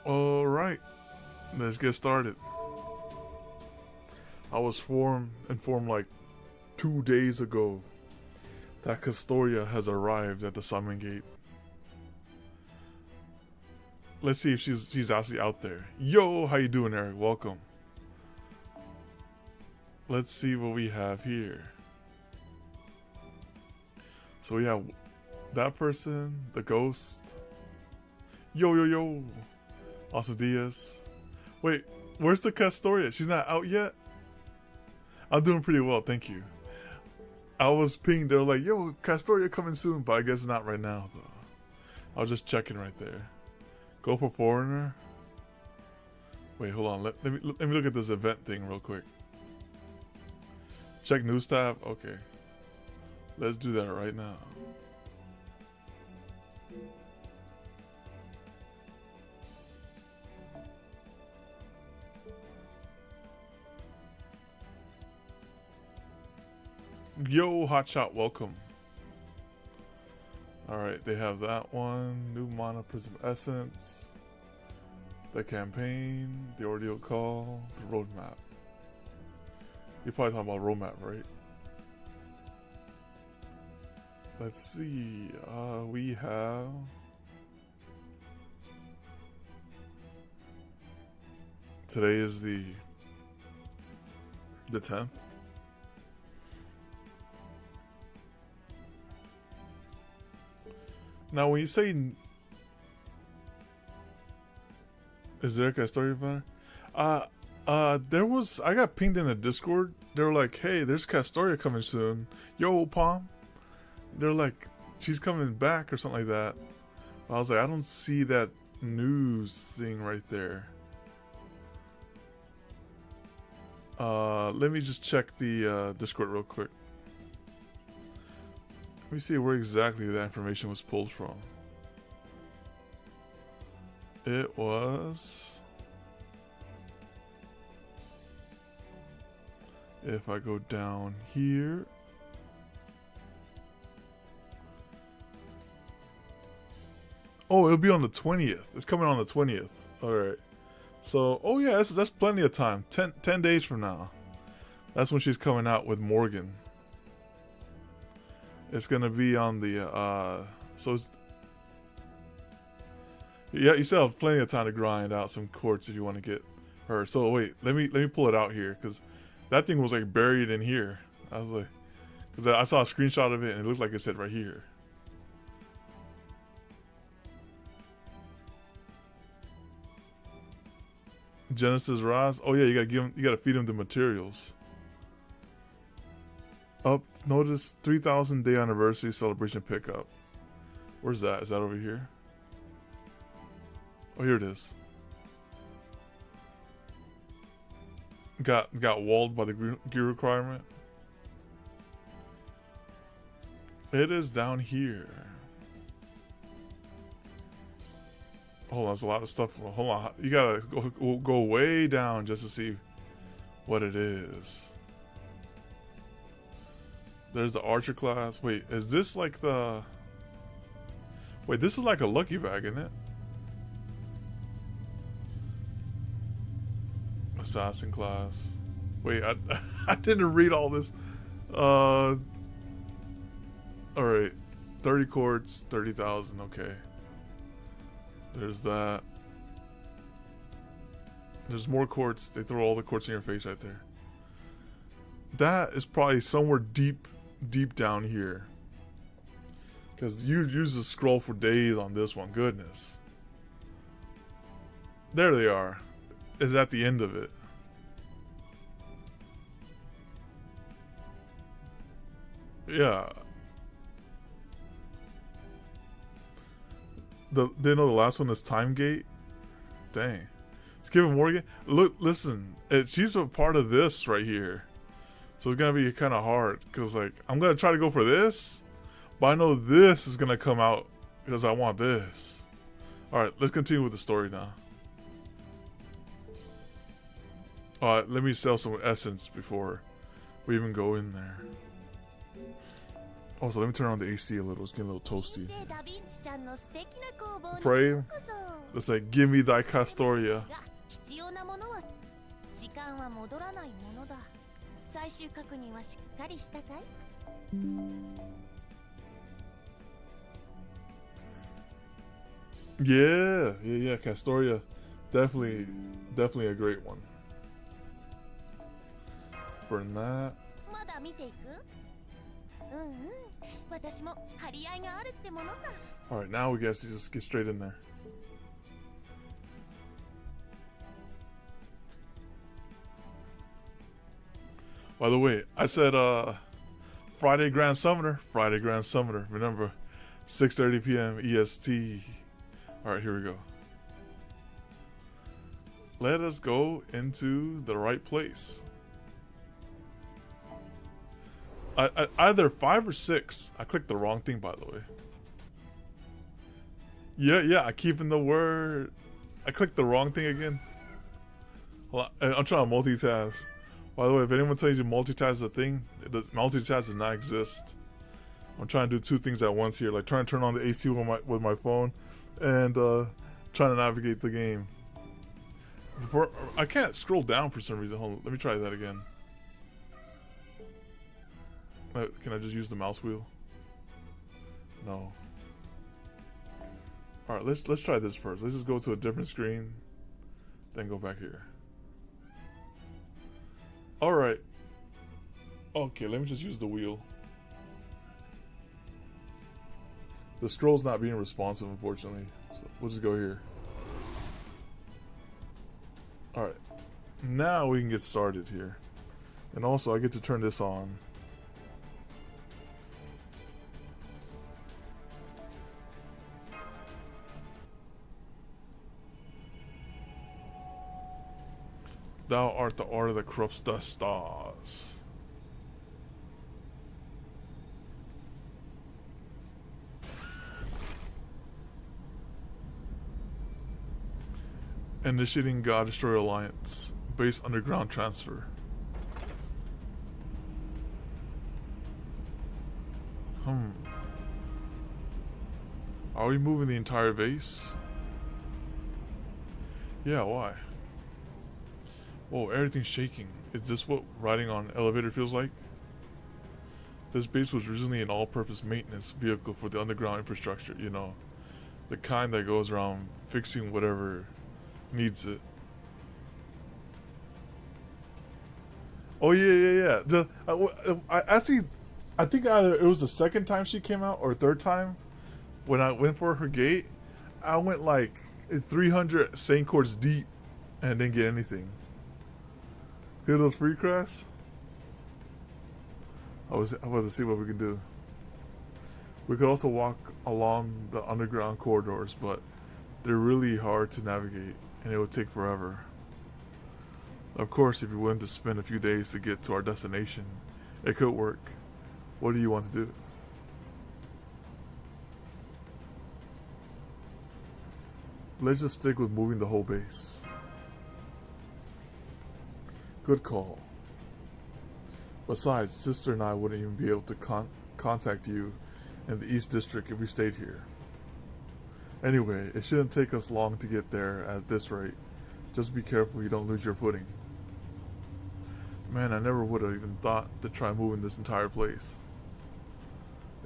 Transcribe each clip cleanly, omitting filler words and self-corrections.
All right, let's get started. I was informed like 2 days ago that Castoria has arrived at the summon gate. Let's see if she's actually out there. Yo, how you doing, Eric? Welcome. Let's see what we have here. So we have that person, the ghost. Yo. Also Diaz. Wait, where's the Castoria? She's not out yet? I'm doing pretty well, thank you. I was pinged, they were like, yo, Castoria coming soon, but I guess not right now, though. I was just checking right there. Go for foreigner. Wait, hold on. Let me look at this event thing real quick. Check news tab. Okay. Let's do that right now. Yo, hotshot, welcome. Alright, they have that one. New Mana Prism Essence. The campaign. The ordeal call. The roadmap. You're probably talking about roadmap, right? Let's see. We have... Today is the 10th. Now, when you say, is there a story about it? There was, I got pinged in a Discord. They were like, hey, there's Castoria coming soon. Yo, Palm. They're like, she's coming back or something like that. I was like, I don't see that news thing right there. Let me just check the Discord real quick. Let me see where exactly that information was pulled from. It was... If I go down here... Oh, it'll be on the 20th. It's coming on the 20th. Alright. So, oh yeah, that's plenty of time. 10 days from now. That's when she's coming out with Morgan. It's gonna be on the so it's, yeah, you still have plenty of time to grind out some quartz if you want to get her. So wait, let me pull it out here, because that thing was like buried in here. I was like, because I saw a screenshot of it and it looked like it said right here. Genesis Rise. Oh yeah, you gotta feed him the materials. Up, notice 3,000 day anniversary celebration pickup. Where's that? Is that over here? Oh, here it is. Got walled by the gear requirement. It is down here. Hold on, there's a lot of stuff. Hold on, you gotta go way down just to see what it is. There's the archer class. Wait, is this like the... Wait, this is like a lucky bag, isn't it? Assassin class. Wait, I didn't read all this. Alright. 30 quartz, 30,000, okay. There's that. There's more quartz. They throw all the quartz in your face right there. That is probably somewhere deep down here, because you use the scroll for days on this one. Goodness, there they are. Is at the end of it. Yeah, they know the last one is Time Gate. Dang, it's giving Morgan. Look, listen, she's a part of this right here. So it's gonna be kind of hard, because like I'm gonna try to go for this, but I know this is gonna come out because I want this. All right, let's continue with the story now. All right, let me sell some essence before we even go in there. Also, let me turn on the AC a little. It's getting a little toasty. Pray. Let's say, give me thy Castoria. Yeah, Castoria. Definitely a great one. Burn that. Alright, now we guess you just get straight in there. By the way, I said Friday Grand Summoner. Remember, 6:30 p.m. EST. Alright, here we go. Let us go into the right place. I either 5 or 6. I clicked the wrong thing, by the way. Yeah, I keep in the word. I clicked the wrong thing again. Well, I'm trying to multitask. By the way, if anyone tells you multitask is a thing, multitask does not exist. I'm trying to do 2 things at once here, like trying to turn on the AC with my phone, and trying to navigate the game. I can't scroll down for some reason. Hold on, let me try that again. Can I just use the mouse wheel? No. Alright, let's try this first. Let's just go to a different screen, then go back here. Alright. Okay, let me just use the wheel. The scroll's not being responsive, unfortunately. So we'll just go here. Alright. Now we can get started here. And also, I get to turn this on. Thou art the order that corrupts the stars. Initiating God Destroyer Alliance. Base underground transfer. Are we moving the entire base? Yeah, why? Whoa, everything's shaking. Is this what riding on an elevator feels like? This base was originally an all-purpose maintenance vehicle for the underground infrastructure, you know. The kind that goes around fixing whatever needs it. Oh yeah. I think either it was the second time she came out or third time when I went for her gate. I went like 300 Saint Courts deep and didn't get anything. Hear those free crafts? I was about to see what we could do. We could also walk along the underground corridors, but they're really hard to navigate and it would take forever. Of course, if you're willing to spend a few days to get to our destination, it could work. What do you want to do? Let's just stick with moving the whole base. Good call. Besides, Sister and I wouldn't even be able to contact you in the East District if we stayed here. Anyway, it shouldn't take us long to get there at this rate. Just be careful you don't lose your footing. Man, I never would have even thought to try moving this entire place.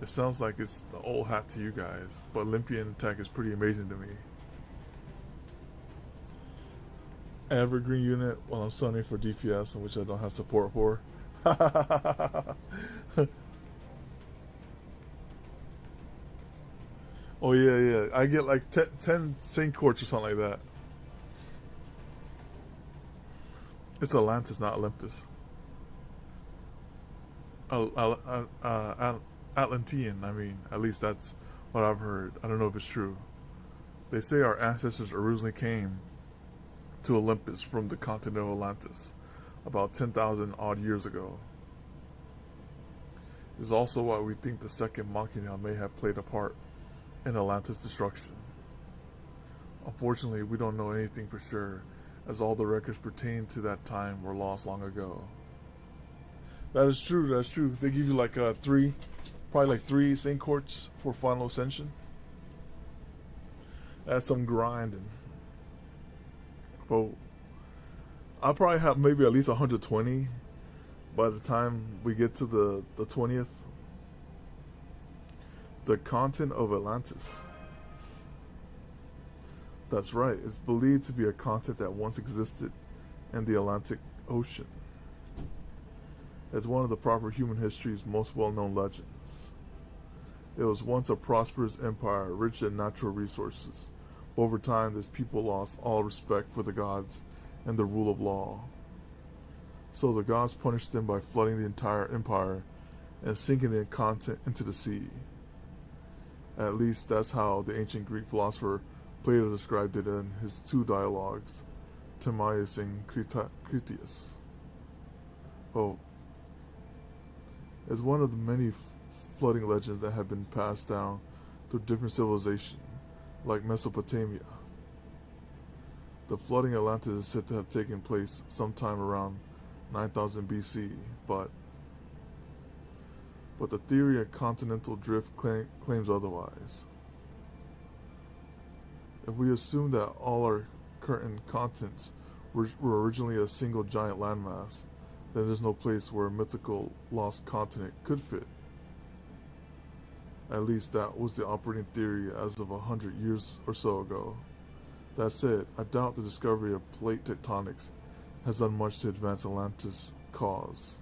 It sounds like it's the old hat to you guys, but Olympian tech is pretty amazing to me. Evergreen unit while I'm sunning for DPS, in which I don't have support for. Oh yeah. I get like 10 Saint Courts or something like that. It's Atlantis, not Olympus. Atlantean, I mean. At least that's what I've heard. I don't know if it's true. They say our ancestors originally came to Olympus from the continent of Atlantis about 10,000 odd years ago. It's also why we think the second Machina may have played a part in Atlantis' destruction. Unfortunately, we don't know anything for sure, as all the records pertaining to that time were lost long ago. That is true. They give you like 3 Probably like 3 Saint Courts for Final Ascension. That's some grinding. But I'll probably have maybe at least 120 by the time we get to the 20th. The continent of Atlantis. That's right, it's believed to be a continent that once existed in the Atlantic Ocean. It's one of the proper human history's most well-known legends. It was once a prosperous empire rich in natural resources, but over time this people lost all respect for the gods and the rule of law. So the gods punished them by flooding the entire empire and sinking the continent into the sea. At least that's how the ancient Greek philosopher Plato described it in his 2 dialogues, Timaeus and Critias. Oh, it's one of the many flooding legends that have been passed down through different civilizations, like Mesopotamia. The flooding of Atlantis is said to have taken place sometime around 9000 BC, but the theory of continental drift claims otherwise. If we assume that all our current continents were originally a single giant landmass, then there's no place where a mythical lost continent could fit. At least that was the operating theory as of 100 years or so ago. That said, I doubt the discovery of plate tectonics has done much to advance Atlantis' cause.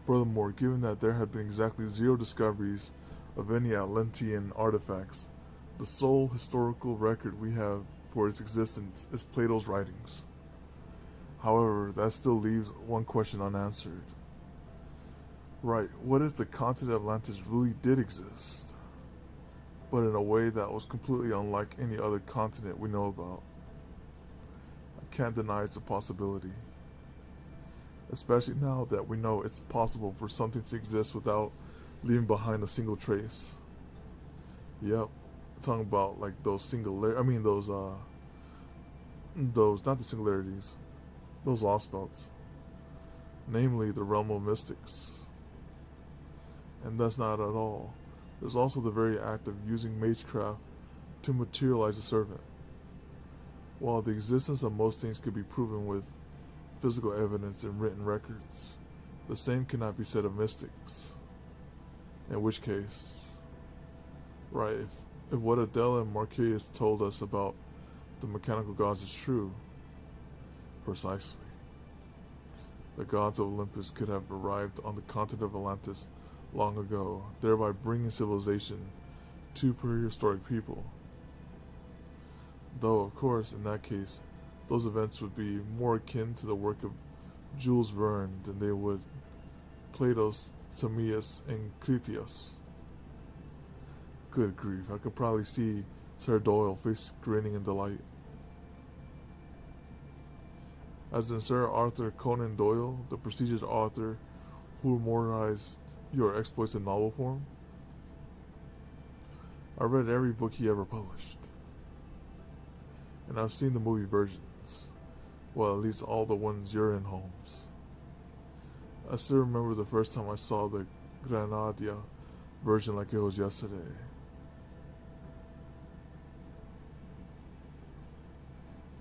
Furthermore, given that there have been exactly 0 discoveries of any Atlantean artifacts, the sole historical record we have for its existence is Plato's writings. However, that still leaves one question unanswered. Right, what if the continent of Atlantis really did exist, but in a way that was completely unlike any other continent we know about? I can't deny it's a possibility, especially now that we know it's possible for something to exist without leaving behind a single trace. Yep, I'm talking about like those not the singularities, those lost belts, namely the realm of mystics. And that's not at all. There's also the very act of using magecraft to materialize a servant. While the existence of most things could be proven with physical evidence and written records, the same cannot be said of mystics. In which case, right, if what Adela and Marcellus told us about the mechanical gods is true, precisely, the gods of Olympus could have arrived on the continent of Atlantis long ago, thereby bringing civilization to prehistoric people. Though, of course, in that case, those events would be more akin to the work of Jules Verne than they would Plato's Timaeus and Critias. Good grief, I could probably see Sir Doyle face grinning in delight. As in Sir Arthur Conan Doyle, the prestigious author who immortalized your exploits in novel form? I read every book he ever published. And I've seen the movie versions. Well, at least all the ones you're in, Holmes. I still remember the first time I saw the Granadia version like it was yesterday.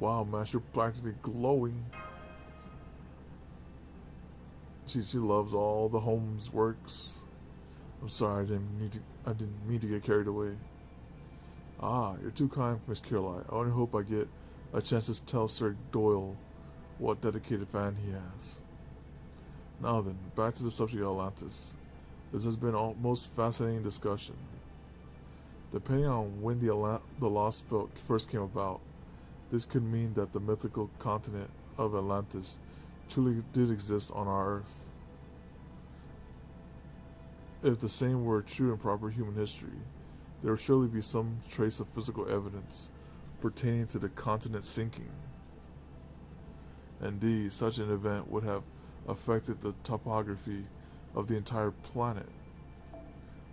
Wow, Mash, you're practically glowing. She loves all the Holmes works. I'm sorry, I didn't mean to get carried away. Ah, you're too kind, Miss Caroline. I only hope I get a chance to tell Sir Doyle what dedicated fan he has. Now then, back to the subject of Atlantis. This has been a most fascinating discussion. Depending on when the Lostbelt first came about, this could mean that the mythical continent of Atlantis truly did exist on our Earth. If the same were true in proper human history, there would surely be some trace of physical evidence pertaining to the continent sinking. Indeed, such an event would have affected the topography of the entire planet.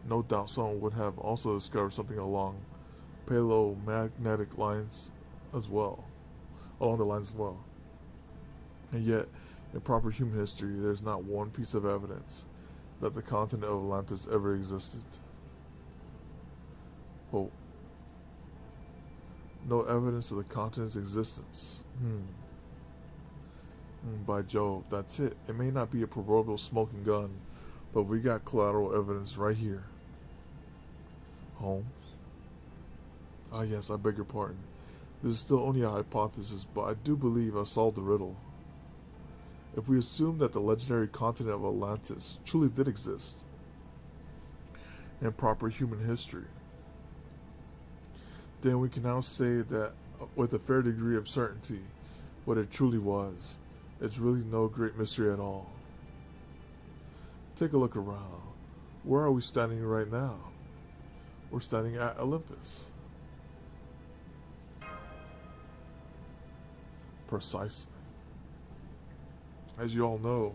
No doubt someone would have also discovered something along paleomagnetic lines as well, And yet, in proper human history, there's not one piece of evidence that the continent of Atlantis ever existed. Oh, no evidence of the continent's existence. By Jove, that's it. It may not be a proverbial smoking gun, but we got collateral evidence right here. Holmes? Ah yes, I beg your pardon. This is still only a hypothesis, but I do believe I solved the riddle. If we assume that the legendary continent of Atlantis truly did exist in proper human history, then we can now say that with a fair degree of certainty what it truly was. It's really no great mystery at all. Take a look around. Where are we standing right now? We're standing at Olympus. Precisely. As you all know,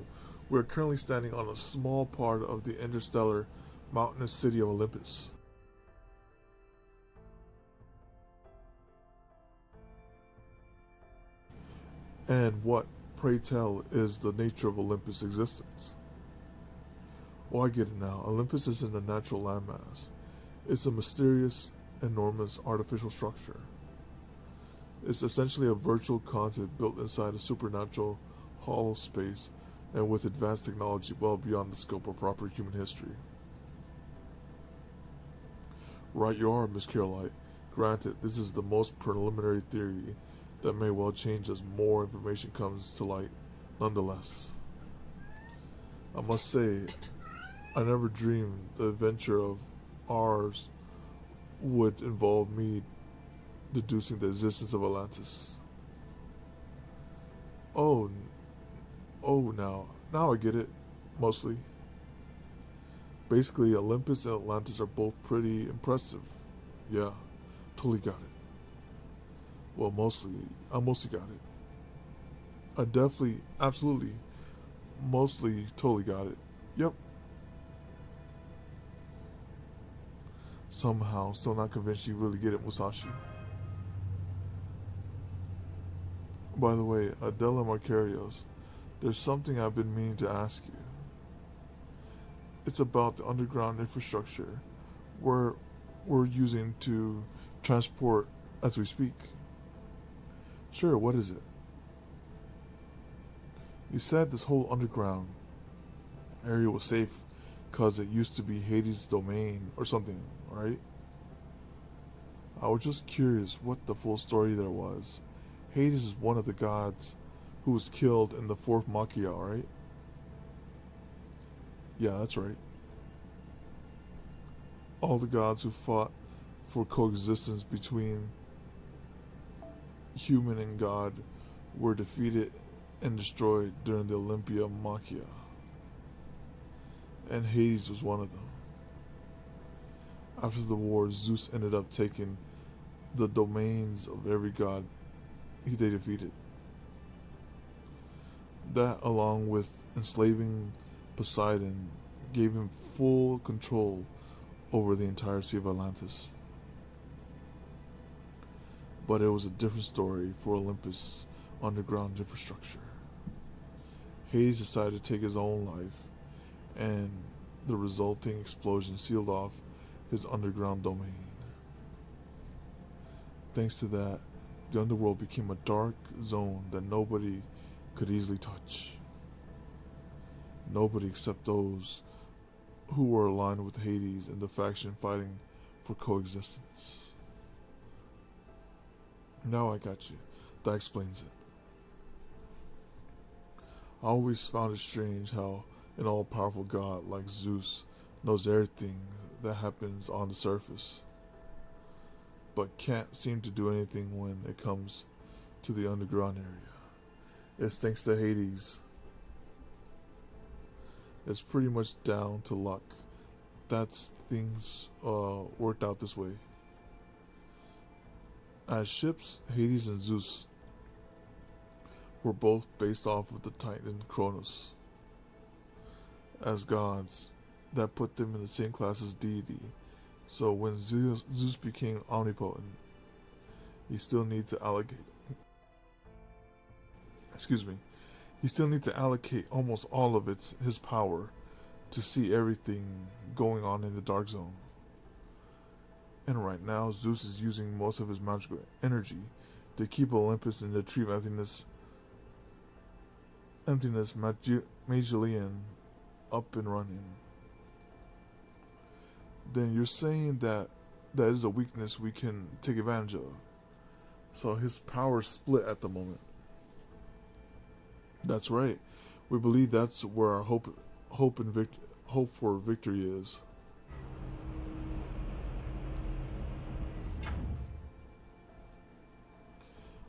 we are currently standing on a small part of the interstellar mountainous city of Olympus. And what, pray tell, is the nature of Olympus' existence? Well, I get it now. Olympus isn't a natural landmass. It's a mysterious, enormous artificial structure. It's essentially a virtual continent built inside a supernatural hollow space and with advanced technology well beyond the scope of proper human history. Right you are, Miss Carolite. Granted, this is the most preliminary theory that may well change as more information comes to light. Nonetheless, I must say, I never dreamed the adventure of ours would involve me deducing the existence of Atlantis. Oh, now I get it, mostly. Basically, Olympus and Atlantis are both pretty impressive. Yeah, totally got it. Well, I mostly got it. I definitely, absolutely, mostly, totally got it. Yep. Somehow, still not convinced you really get it, Musashi. By the way, Adela Marcarios, there's something I've been meaning to ask you. It's about the underground infrastructure we're using to transport as we speak. Sure, what is it? You said this whole underground area was safe because it used to be Hades' domain or something, right? I was just curious what the full story there was. Hades is one of the gods who was killed in the fourth Machia, right? Yeah, that's right. All the gods who fought for coexistence between human and god were defeated and destroyed during the Olympia Machia. And Hades was one of them. After the war, Zeus ended up taking the domains of every god they defeated. That, along with enslaving Poseidon, gave him full control over the entire Sea of Atlantis. But it was a different story for Olympus' underground infrastructure. Hades decided to take his own life, and the resulting explosion sealed off his underground domain. Thanks to that, the underworld became a dark zone that nobody could easily touch. Nobody except those who were aligned with Hades and the faction fighting for coexistence. Now I got you. That explains it. I always found it strange how an all-powerful god like Zeus knows everything that happens on the surface, but can't seem to do anything when it comes to the underground area. It's thanks to Hades. It's pretty much down to luck. That's things worked out this way. As ships, Hades and Zeus were both based off of the Titan Kronos. As gods, that put them in the same class as deity. So when Zeus became omnipotent, he still needed to allocate. He still needed to allocate almost all of his power to see everything going on in the dark zone. And right now, Zeus is using most of his magical energy to keep Olympus and retrieve emptiness Magillian up and running. Then you're saying that that is a weakness we can take advantage of. So his power split at the moment. That's right. We believe that's where our hope for victory is.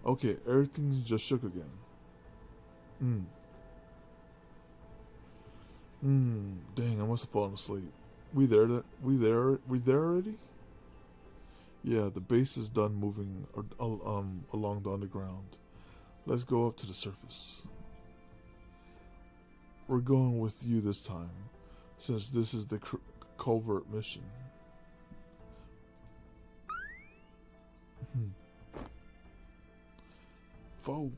Okay, everything just shook again. Dang, I must have fallen asleep. We there already? Yeah, the base is done moving along the underground. Let's go up to the surface. We're going with you this time, since this is the covert mission. Foe.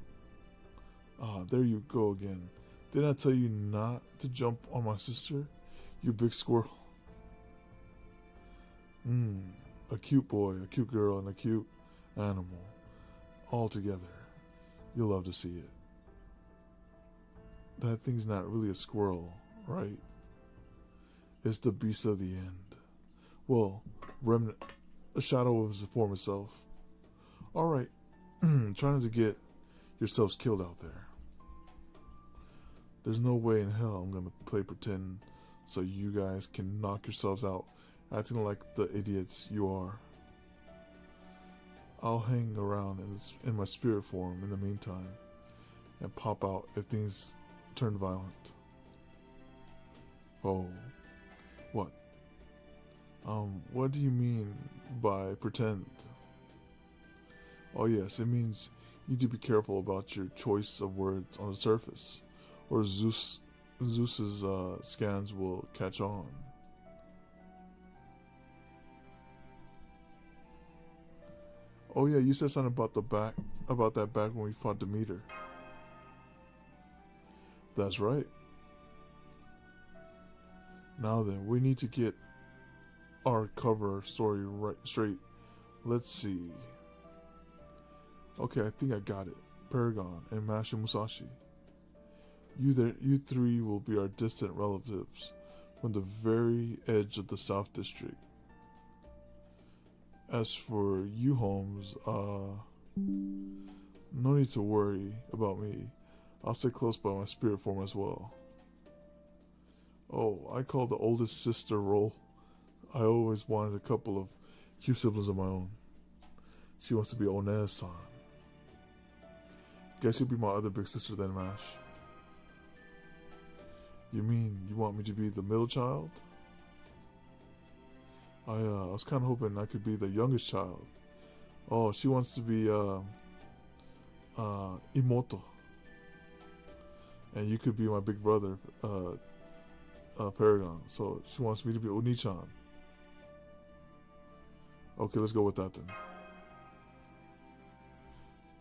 Ah, there you go again. Didn't I tell you not to jump on my sister, you big squirrel? A cute boy, a cute girl, and a cute animal. All together. You'll love to see it. That thing's not really a squirrel, right? It's the beast of the end. Well, remnant, a shadow of his former self. Alright, trying to get yourselves killed out there. There's no way in hell I'm gonna play pretend so you guys can knock yourselves out acting like the idiots you are. I'll hang around in my spirit form in the meantime and pop out if things turn violent. Oh, what? What do you mean by pretend? Oh yes, it means you need to be careful about your choice of words on the surface, or Zeus's scans will catch on. Oh yeah, you said something about that back when we fought Demeter. That's right. Now then, we need to get our cover story right straight. Let's see. Okay, I think I got it. Paragon and Masha Musashi. You three will be our distant relatives from the very edge of the South District. As for you, Holmes, no need to worry about me. I'll stay close by my spirit form as well. Oh, I call the oldest sister role. I always wanted a couple of cute siblings of my own. She wants to be One's-san. Guess you'll be my other big sister then, Mash. You mean you want me to be the middle child? I was kind of hoping I could be the youngest child. Oh, she wants to be Imoto. And you could be my big brother, Paragon. So she wants me to be Oni-chan. Okay, let's go with that then.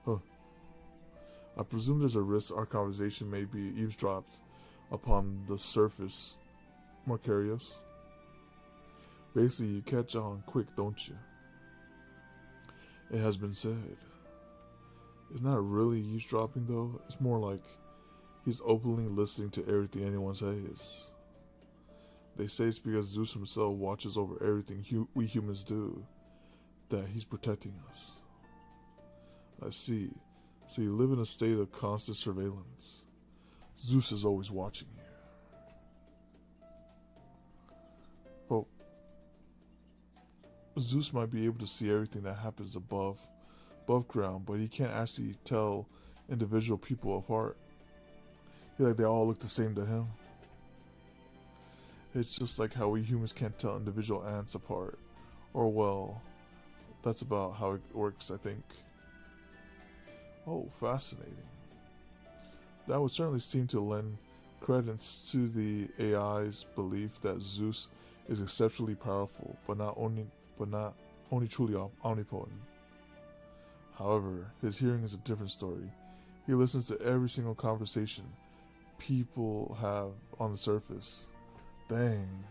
Huh. I presume there's a risk our conversation may be eavesdropped upon the surface, Marcarius. Basically, you catch on quick, don't you? It has been said. It's not really eavesdropping, though. It's more like he's openly listening to everything anyone says. They say it's because Zeus himself watches over everything we humans do, that he's protecting us. I see. So you live in a state of constant surveillance. Zeus is always watching you. Well, Zeus might be able to see everything that happens above ground, but he can't actually tell individual people apart. Like they all look the same to him. It's just like how we humans can't tell individual ants apart. Or well, that's about how it works, I think. Oh, fascinating. That would certainly seem to lend credence to the AI's belief that Zeus is exceptionally powerful, but not only truly omnipotent. However, his hearing is a different story. He listens to every single conversation people have on the surface. Dang.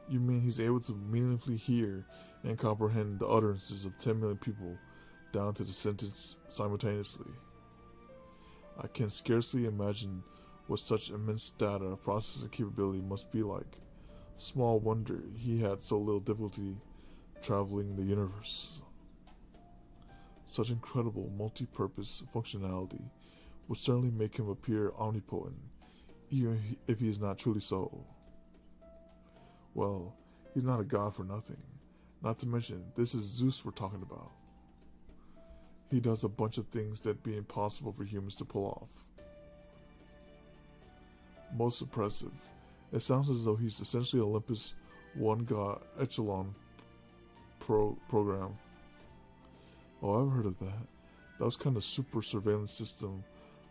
You mean he's able to meaningfully hear and comprehend the utterances of 10 million people down to the sentence simultaneously? I can scarcely imagine what such immense data processing capability must be like. Small wonder he had so little difficulty traveling the universe. Such incredible multi-purpose functionality would certainly make him appear omnipotent, even if he is not truly so. Well, he's not a god for nothing. Not to mention, this is Zeus we're talking about. He does a bunch of things that'd be impossible for humans to pull off. Most impressive. It sounds as though he's essentially Olympus' one god echelon program. Oh, I've heard of that. That was kind of super surveillance system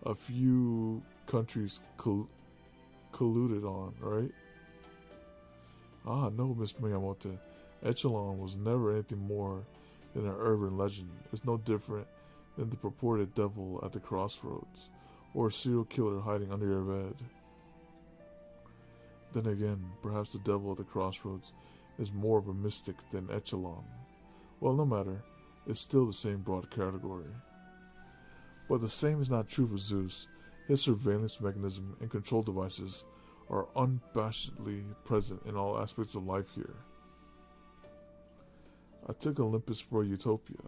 a few countries colluded on, right? Ah, no, Miss Miyamoto. Echelon was never anything more than an urban legend. It's no different than the purported devil at the crossroads, or a serial killer hiding under your bed. Then again, perhaps the devil at the crossroads is more of a mystic than Echelon. Well, no matter, it's still the same broad category. But the same is not true for Zeus. His surveillance mechanism and control devices are unabashedly present in all aspects of life here. I took Olympus for a utopia,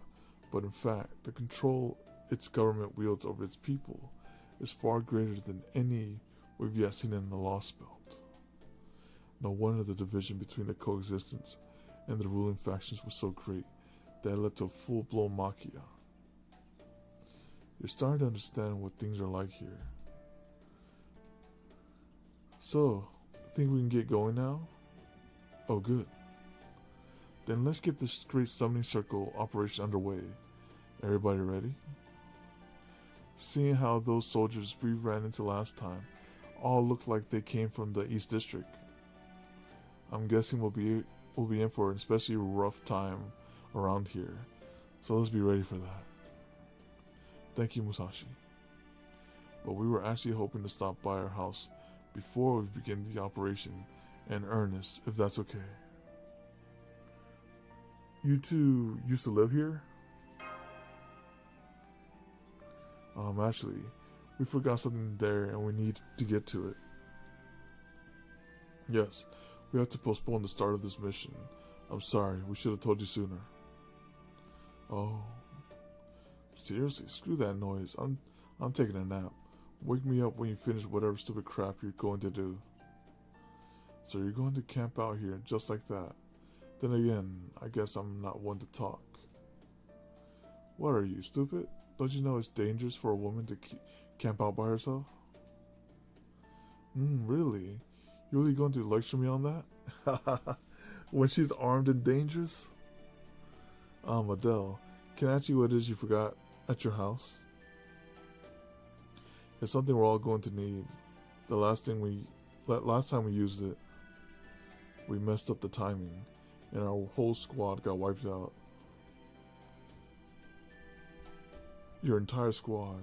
but in fact, the control its government wields over its people is far greater than any we've yet seen in the Lostbelt. No wonder the division between the coexistence and the ruling factions was so great that it led to a full-blown machia. You're starting to understand what things are like here. So, think we can get going now? Oh, good. Then let's get this great summoning circle operation underway. Everybody ready? Seeing how those soldiers we ran into last time all looked like they came from the East District, I'm guessing we'll be in for an especially rough time around here. So let's be ready for that. Thank you, Musashi. But we were actually hoping to stop by our house before we begin the operation in earnest, if that's okay. You two used to live here? Actually, we forgot something there and we need to get to it. Yes, we have to postpone the start of this mission. I'm sorry, we should have told you sooner. Oh. Seriously, screw that noise. I'm taking a nap. Wake me up when you finish whatever stupid crap you're going to do. So you're going to camp out here just like that. Then again, I guess I'm not one to talk. What are you, stupid? Don't you know it's dangerous for a woman to camp out by herself? Really? You're really going to lecture me on that? When she's armed and dangerous? Adele, can I ask you what it is you forgot at your house? It's something we're all going to need. The last time we used it, we messed up the timing, and our whole squad got wiped out. Your entire squad.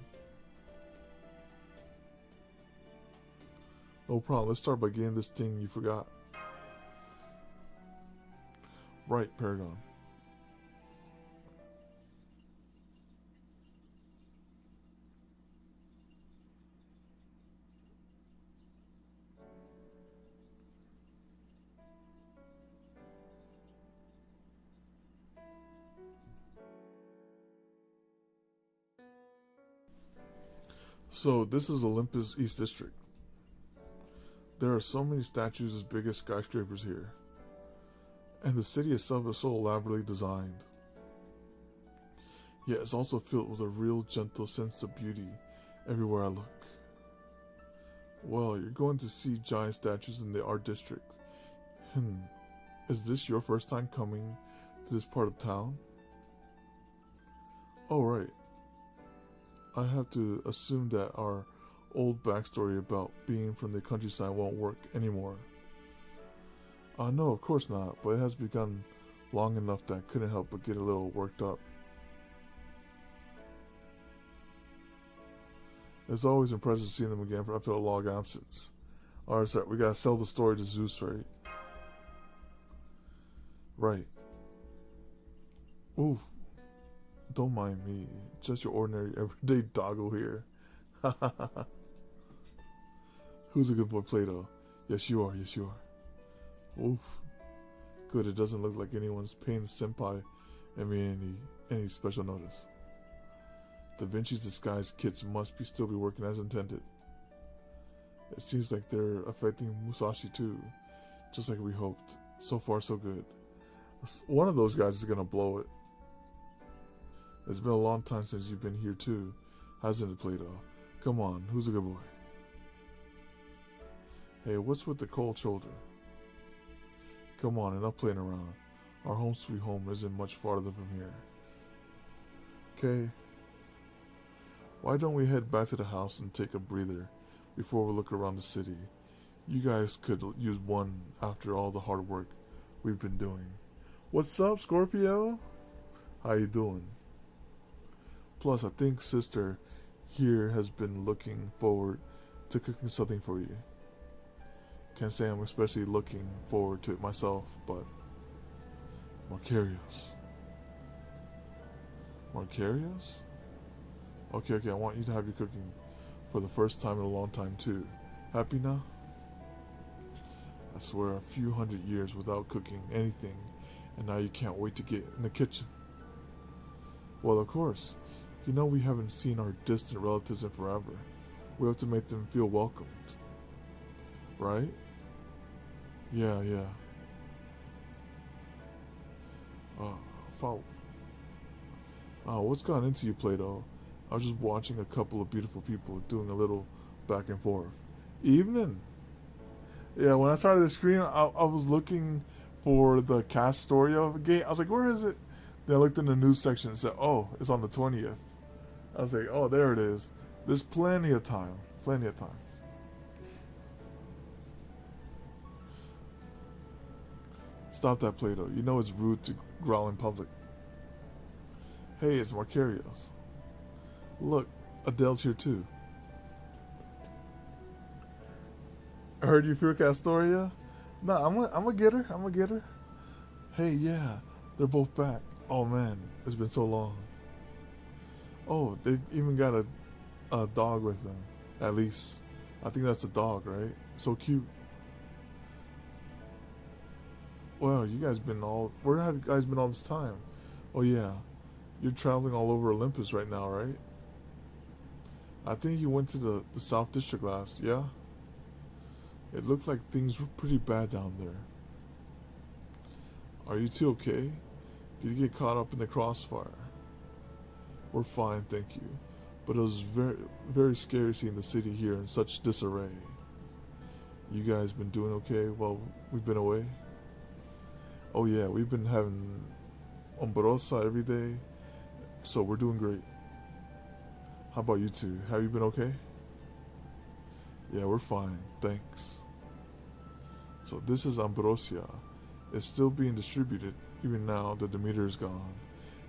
No problem, let's start by getting this thing you forgot. Right, Paragon. So, this is Olympus East District. There are so many statues as big as skyscrapers here. And the city itself is so elaborately designed. Yet it's also filled with a real gentle sense of beauty everywhere I look. Well, you're going to see giant statues in the art district. Is this your first time coming to this part of town? Oh, right. I have to assume that our old backstory about being from the countryside won't work anymore. No, of course not, but it has begun long enough that I couldn't help but get a little worked up. It's always impressive seeing them again after a long absence. Alright, sorry, we gotta sell the story to Zeus, right? Right. Ooh, don't mind me. Just your ordinary everyday doggo here. Who's a good boy, Plato? Yes, you are. Yes, you are. Oof. Good, it doesn't look like anyone's paying Senpai and me any special notice. Da Vinci's disguise kits must still be working as intended. It seems like they're affecting Musashi too, just like we hoped. So far, so good. One of those guys is gonna blow it. It's been a long time since you've been here too, hasn't it, Plato? Come on, who's a good boy? Hey, what's with the cold shoulder? Come on, enough playing around. Our home sweet home isn't much farther from here. Okay. Why don't we head back to the house and take a breather before we look around the city? You guys could use one after all the hard work we've been doing. What's up, Scorpio? How you doing? Plus, I think sister here has been looking forward to cooking something for you. Can't say I'm especially looking forward to it myself, but Marcarios. Marcarios? Okay, I want you to have your cooking for the first time in a long time too. Happy now? I swear, a few hundred years without cooking anything, and now you can't wait to get in the kitchen. Well, of course. You know we haven't seen our distant relatives in forever. We have to make them feel welcomed. Right? Yeah. What's gone into you, Plato? I was just watching a couple of beautiful people doing a little back and forth. Evening. Yeah, when I started the screen, I was looking for the cast story of the game. I was like, where is it? Then I looked in the news section and said, oh, it's on the 20th. I was like, oh, there it is. There's plenty of time. Plenty of time. Stop that, Plato. You know it's rude to growl in public. Hey, it's Marcarios. Look, Adele's here too. I heard you fear Castoria? Nah, I'm gonna get her. I'm gonna get her. Hey, yeah, they're both back. Oh man, it's been so long. Oh, they've even got a dog with them. At least, I think that's a dog, right? So cute. Well, you guys been all... Where have you guys been all this time? Oh yeah, you're traveling all over Olympus right now, right? I think you went to the South District last, yeah? It looked like things were pretty bad down there. Are you two okay? Did you get caught up in the crossfire? We're fine, thank you. But it was very, very scary seeing the city here in such disarray. You guys been doing okay while we've been away? Oh yeah, we've been having Ombrosa every day, so we're doing great. How about you two? Have you been okay? Yeah, we're fine, thanks. So this is Ambrosia. It's still being distributed, even now that Demeter is gone.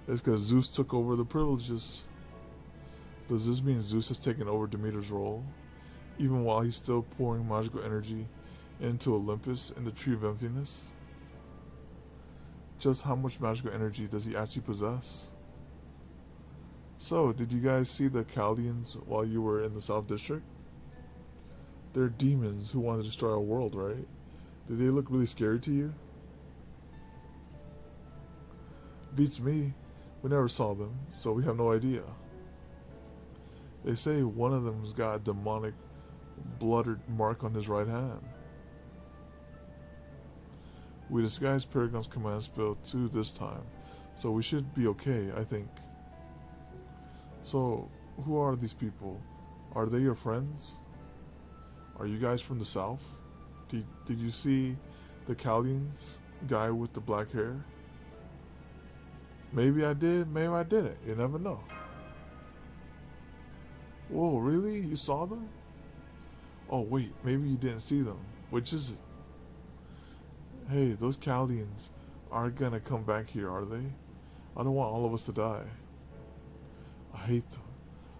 It's because Zeus took over the privileges. Does this mean Zeus has taken over Demeter's role, even while he's still pouring magical energy into Olympus in the Tree of Emptiness? Just how much magical energy does he actually possess? So, did you guys see the Chaldeans while you were in the South District? They're demons who want to destroy our world, right? Did they look really scary to you? Beats me. We never saw them, so we have no idea. They say one of them's got a demonic blooded mark on his right hand. We disguised Paragon's command spell too this time, so we should be okay, I think. So, who are these people? Are they your friends? Are you guys from the south? Did you see the Chaldeans guy with the black hair? Maybe I did, maybe I didn't. You never know. Whoa, really? You saw them? Oh wait, maybe you didn't see them. Which is it? Hey, those Chaldeans aren't gonna come back here, are they? I don't want all of us to die. I hate them.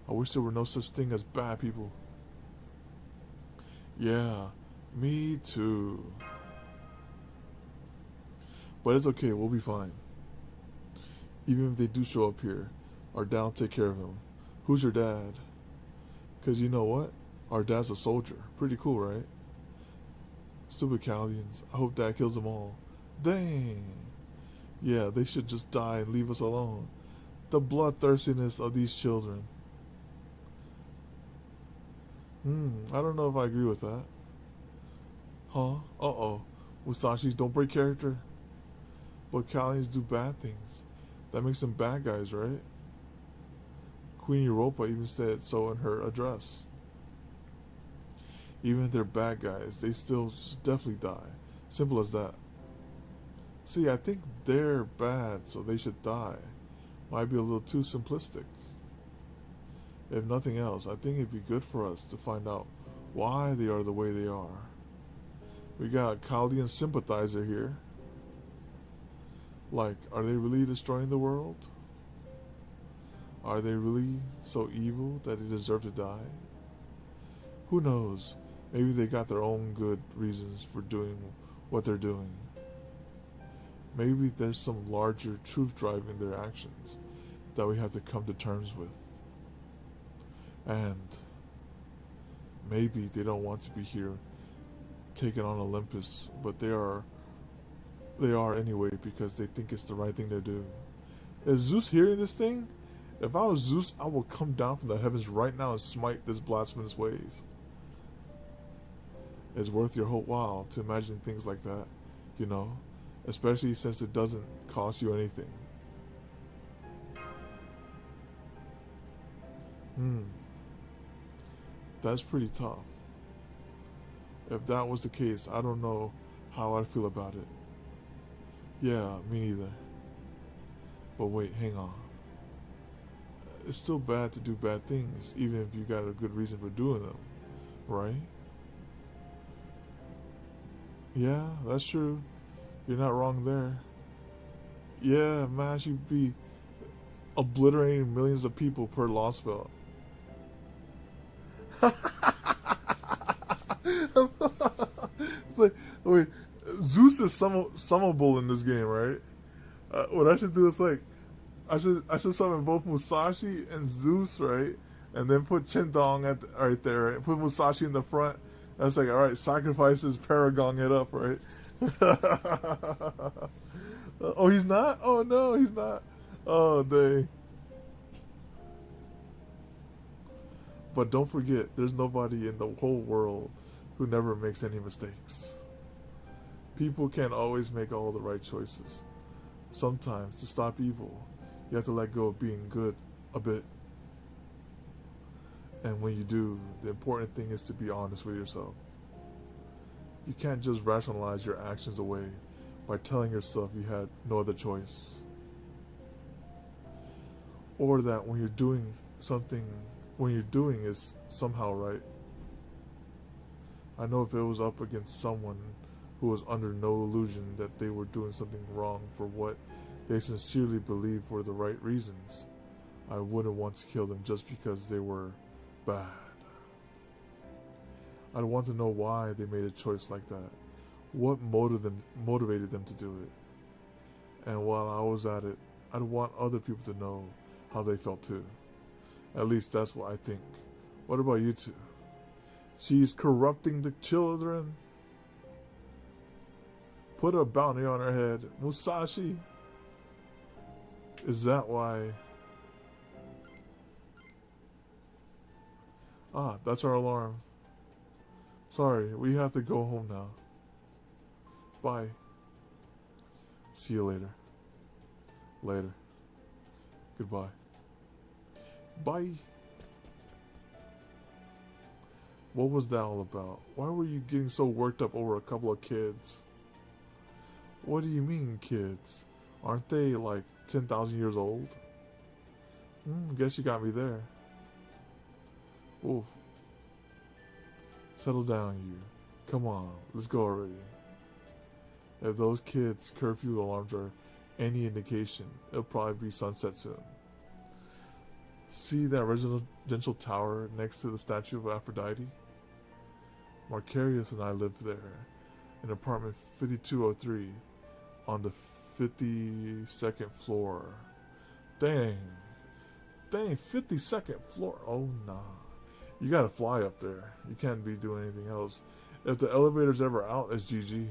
I wish there were no such thing as bad people. Yeah, me too. But it's okay, we'll be fine. Even if they do show up here, our dad will take care of him. Who's your dad? Because you know what? Our dad's a soldier. Pretty cool, right? Stupid Caldians. I hope dad kills them all. Dang. Yeah, they should just die and leave us alone. The bloodthirstiness of these children. I don't know if I agree with that. Huh? Uh-oh. Musashi, don't break character. But Callians do bad things. That makes them bad guys, right? Queen Europa even said so in her address. Even if they're bad guys, they still definitely die. Simple as that. See, I think they're bad, so they should die. Might be a little too simplistic. If nothing else, I think it'd be good for us to find out why they are the way they are. We got a Chaldean sympathizer here. Like, are they really destroying the world? Are they really so evil that they deserve to die? Who knows? Maybe they got their own good reasons for doing what they're doing. Maybe there's some larger truth driving their actions that we have to come to terms with. And maybe they don't want to be here taking on Olympus, but they are anyway because they think it's the right thing to do. Is Zeus hearing this thing? If I was Zeus, I will come down from the heavens right now and smite this blasphemous ways. It's worth your whole while to imagine things like that, you know, especially since it doesn't cost you anything. That's pretty tough. If that was the case, I don't know how I'd feel about it. Yeah, me neither. But wait, hang on. It's still bad to do bad things, even if you got a good reason for doing them, right? Yeah, that's true. You're not wrong there. Yeah, man, you'd be obliterating millions of people per Lostbelt. It's like, wait, Zeus is summonable in this game, right? What I should do is like, I should summon both Musashi and Zeus, right? And then put Chindong right there, right? Put Musashi in the front. That's like, all right, sacrifices Paragon it up, right? Oh, he's not? Oh no, he's not. Oh dang. But don't forget, there's nobody in the whole world who never makes any mistakes. People can't always make all the right choices. Sometimes, to stop evil, you have to let go of being good a bit. And when you do, the important thing is to be honest with yourself. You can't just rationalize your actions away by telling yourself you had no other choice. Or that when you're doing is somehow right. I know if it was up against someone who was under no illusion that they were doing something wrong for what they sincerely believed were the right reasons, I wouldn't want to kill them just because they were bad. I'd want to know why they made a choice like that. What motivated them to do it. And while I was at it, I'd want other people to know how they felt too. At least that's what I think. What about you two? She's corrupting the children. Put a bounty on her head. Musashi. Is that why? Ah, that's our alarm. Sorry, we have to go home now. Bye. See you later. Later. Goodbye. Bye. What was that all about? Why were you getting so worked up over a couple of kids? What do you mean, kids? Aren't they like 10,000 years old? Guess you got me there. Oof. Settle down, you. Come on, let's go already. If those kids' curfew alarms are any indication, it'll probably be sunset soon. See that residential tower next to the statue of Aphrodite? Marcarius and I lived there, in apartment 5203, on the 52nd floor. Dang. Dang, 52nd floor. Oh, nah. You gotta fly up there. You can't be doing anything else. If the elevator's ever out, it's GG.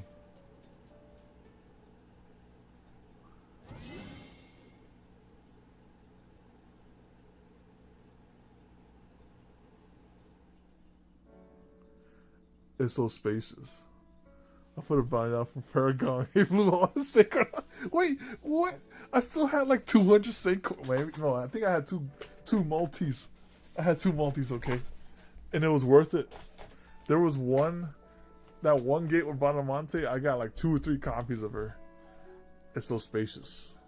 It's so spacious. I put a bind out from Paragon. He flew on the sacred. Wait, what? I still had like 200 sacred. Wait, no, I think I had two multis. I had two multis, okay, and it was worth it. There was that one gate with Badamonte. I got like 2 or 3 copies of her. It's so spacious.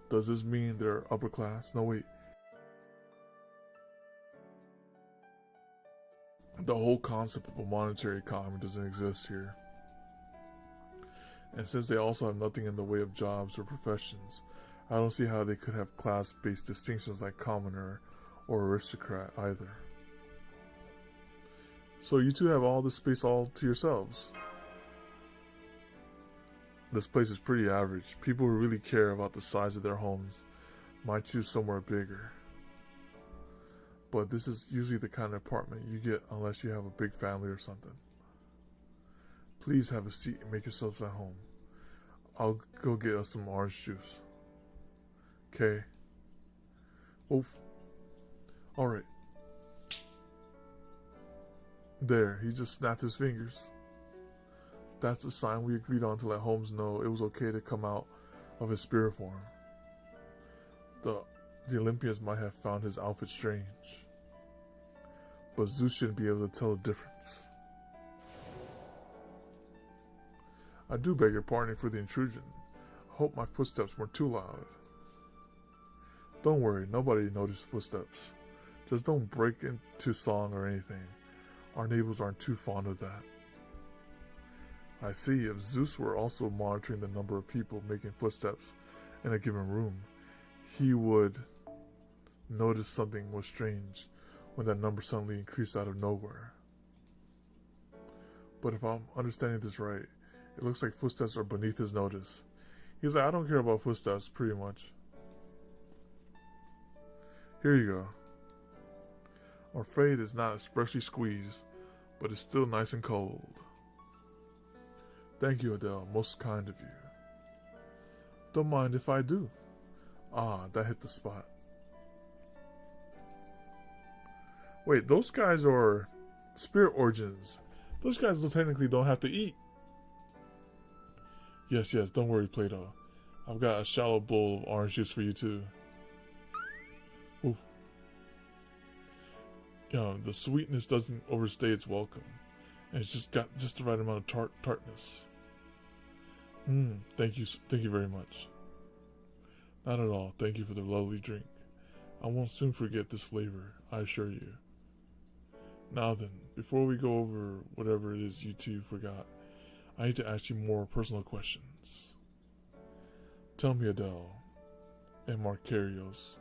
Does this mean they're upper class? No, wait. The whole concept of a monetary economy doesn't exist here. And since they also have nothing in the way of jobs or professions, I don't see how they could have class-based distinctions like commoner or aristocrat either. So you two have all this space all to yourselves. This place is pretty average. People who really care about the size of their homes might choose somewhere bigger. But this is usually the kind of apartment you get unless you have a big family or something. Please have a seat and make yourselves at home. I'll go get us some orange juice. Okay? Oh. Alright. There, he just snapped his fingers. That's the sign we agreed on to let Holmes know it was okay to come out of his spirit form. The Olympians might have found his outfit strange, but Zeus shouldn't be able to tell the difference. I do beg your pardon for the intrusion. I hope my footsteps weren't too loud. Don't worry, nobody noticed footsteps. Just don't break into song or anything. Our neighbors aren't too fond of that. I see, if Zeus were also monitoring the number of people making footsteps in a given room, he would notice something was strange when that number suddenly increased out of nowhere. But if I'm understanding this right, it looks like footsteps are beneath his notice. He's like, I don't care about footsteps, pretty much. Here you go. I'm afraid it's not freshly squeezed, but it's still nice and cold. Thank you, Adele. Most kind of you. Don't mind if I do. Ah, that hit the spot. Wait, those guys are spirit origins. Those guys technically don't have to eat. Yes, don't worry, Plato. I've got a shallow bowl of orange juice for you too. Ooh. The sweetness doesn't overstay its welcome. And it's just got just the right amount of tartness. Thank you very much. Not at all, thank you for the lovely drink. I won't soon forget this flavor, I assure you. Now then, before we go over whatever it is you two forgot, I need to ask you more personal questions. Tell me, Adele and Marcarios,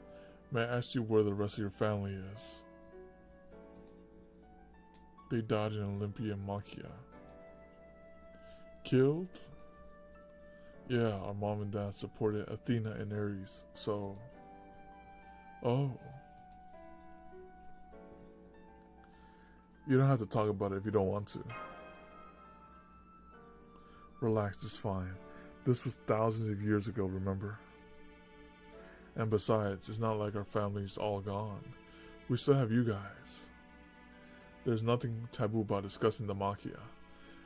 may I ask you where the rest of your family is? They died in Olympia and Machia. Killed? Yeah, our mom and dad supported Athena and Ares, so... Oh. You don't have to talk about it if you don't want to. Relax, it's fine. This was thousands of years ago, remember? And besides, it's not like our family's all gone. We still have you guys. There's nothing taboo about discussing the Machia.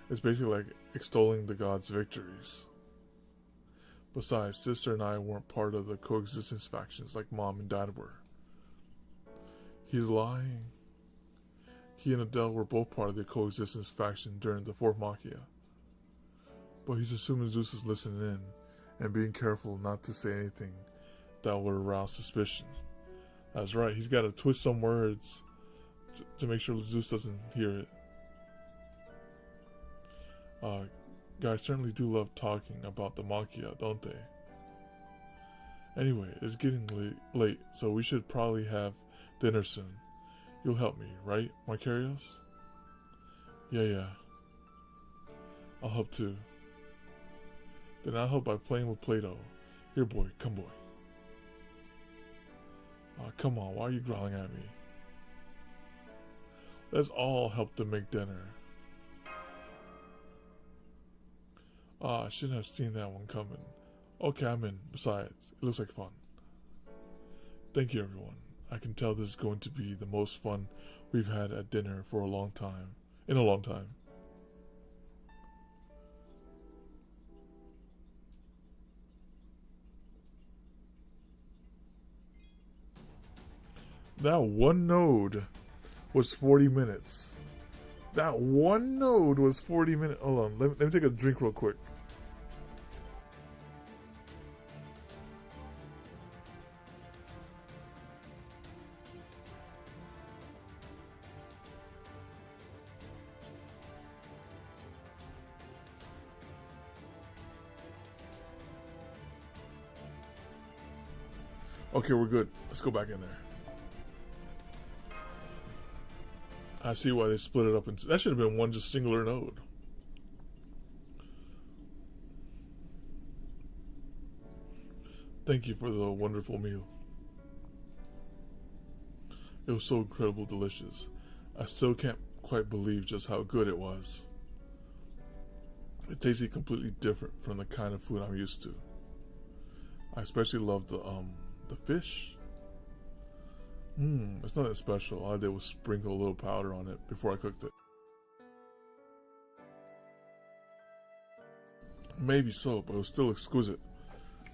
It's basically like extolling the gods' victories. Besides, sister and I weren't part of the coexistence factions like mom and dad were. He's lying. He and Adele were both part of the coexistence faction during the fourth Machia. But he's assuming Zeus is listening in and being careful not to say anything that would arouse suspicion. That's right, he's got to twist some words to make sure Zeus doesn't hear it. Guys certainly do love talking about the Machia, don't they? Anyway, it's getting late, so we should probably have dinner soon. You'll help me, right, Marcarios? Yeah. I'll help too. Then I'll help by playing with Play-Doh. Here, boy, come, boy. Aw, come on, why are you growling at me? Let's all help to make dinner. I shouldn't have seen that one coming. Okay, I'm in. Besides, it looks like fun. Thank you, everyone. I can tell this is going to be the most fun we've had at dinner for a long time. In a long time. That one node was 40 minutes. That one node was 40 minutes. Hold on, let me take a drink real quick. Okay, we're good. Let's go back in there. I see why they split it up into. That should have been one just singular node. Thank you for the wonderful meal. It was so incredibly delicious. I still can't quite believe just how good it was. It tasted completely different from the kind of food I'm used to. I especially loved the fish. It's nothing special. All I did was sprinkle a little powder on it before I cooked it. Maybe so, but it was still exquisite.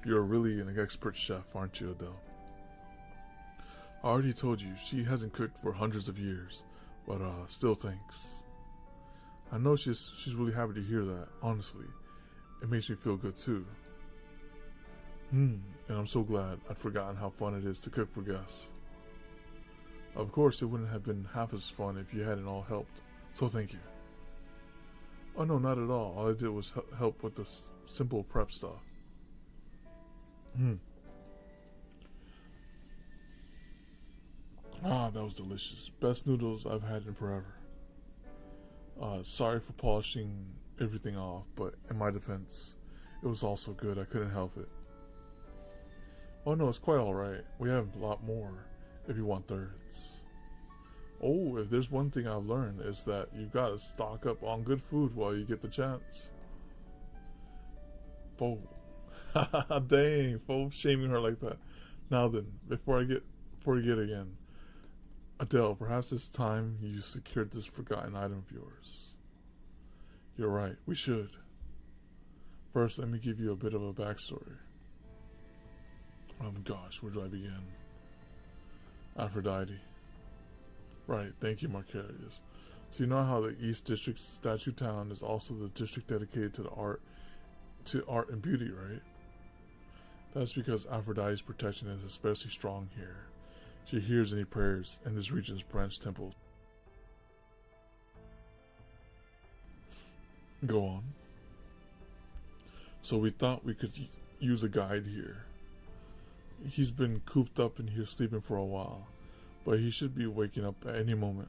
You're really an expert chef, aren't you, Adele? I already told you, she hasn't cooked for hundreds of years, but still thanks. I know she's really happy to hear that, honestly. It makes me feel good too. And I'm so glad I'd forgotten how fun it is to cook for guests. Of course, it wouldn't have been half as fun if you hadn't all helped, so thank you. Oh no, not at all. All I did was help with the simple prep stuff. That was delicious. Best noodles I've had in forever. Sorry for polishing everything off, but in my defense, it was all so good I couldn't help it. Oh no, it's quite alright. We have a lot more if you want thirds. Oh, if there's one thing I've learned is that you've got to stock up on good food while you get the chance. Fo. Dang, Fo shaming her like that. Now then, before you get again, Adele, perhaps it's time you secured this forgotten item of yours. You're right, we should. First, let me give you a bit of a backstory. Gosh, where do I begin? Aphrodite. Right, thank you, Marcarius. So you know how the East District Statue Town is also the district dedicated to art and beauty, right? That's because Aphrodite's protection is especially strong here. She hears any prayers in this region's branch temples. Go on. So we thought we could use a guide here. He's been cooped up in here sleeping for a while, but he should be waking up at any moment.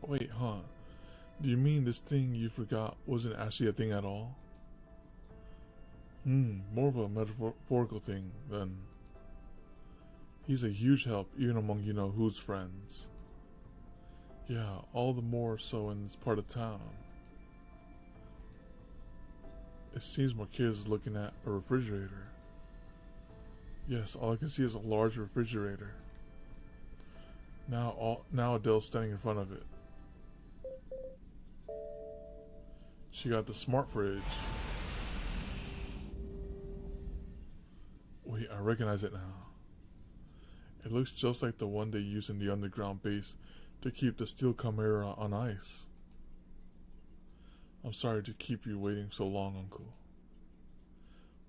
Wait, huh? Do you mean this thing you forgot wasn't actually a thing at all? More of a metaphorical thing then. He's a huge help even among you-know-who's friends. Yeah, all the more so in this part of town. It seems Marquez is looking at a refrigerator. Yes, all I can see is a large refrigerator. Now Adele's standing in front of it. She got the smart fridge. Wait, I recognize it now. It looks just like the one they use in the underground base to keep the steel chimera on ice. I'm sorry to keep you waiting so long, Uncle.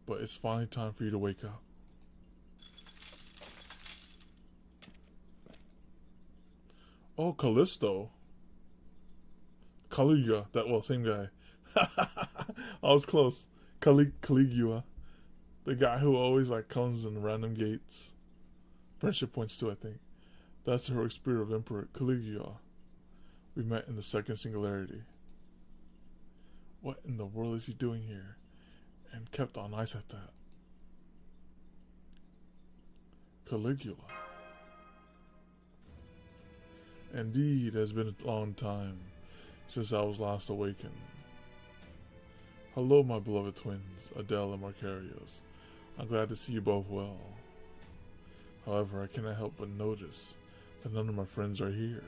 But it's finally time for you to wake up. Oh, Callisto. Caligula. Same guy. I was close. Caligula. The guy who always like comes in random gates. Friendship points too, I think. That's the heroic spirit of Emperor Caligula. We met in the second singularity. What in the world is he doing here? And kept on ice at that. Caligula. Indeed, it has been a long time since I was last awakened. Hello, my beloved twins, Adele and Marcarios. I'm glad to see you both well. However, I cannot help but notice that none of my friends are here.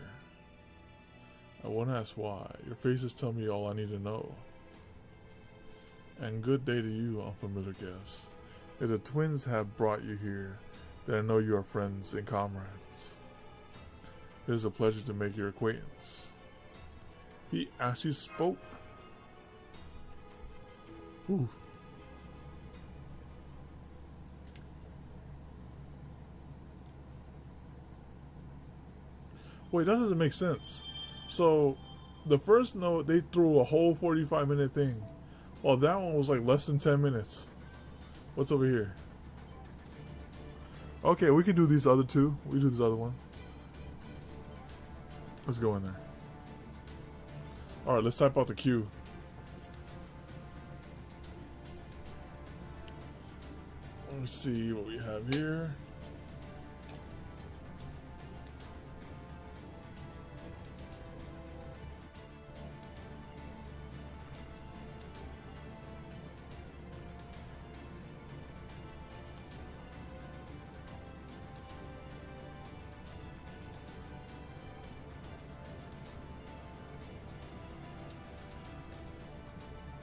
I won't ask why. Your faces tell me all I need to know. And good day to you, unfamiliar guests. If the twins have brought you here, then I know you are friends and comrades. It is a pleasure to make your acquaintance. He actually spoke. Ooh. Wait, that doesn't make sense. So, the first note, they threw a whole 45-minute thing. Well, that one was like less than 10 minutes. What's over here? Okay, we can do these other two. We do this other one. Let's go in there. Alright, let's type out the queue. Let's see what we have here.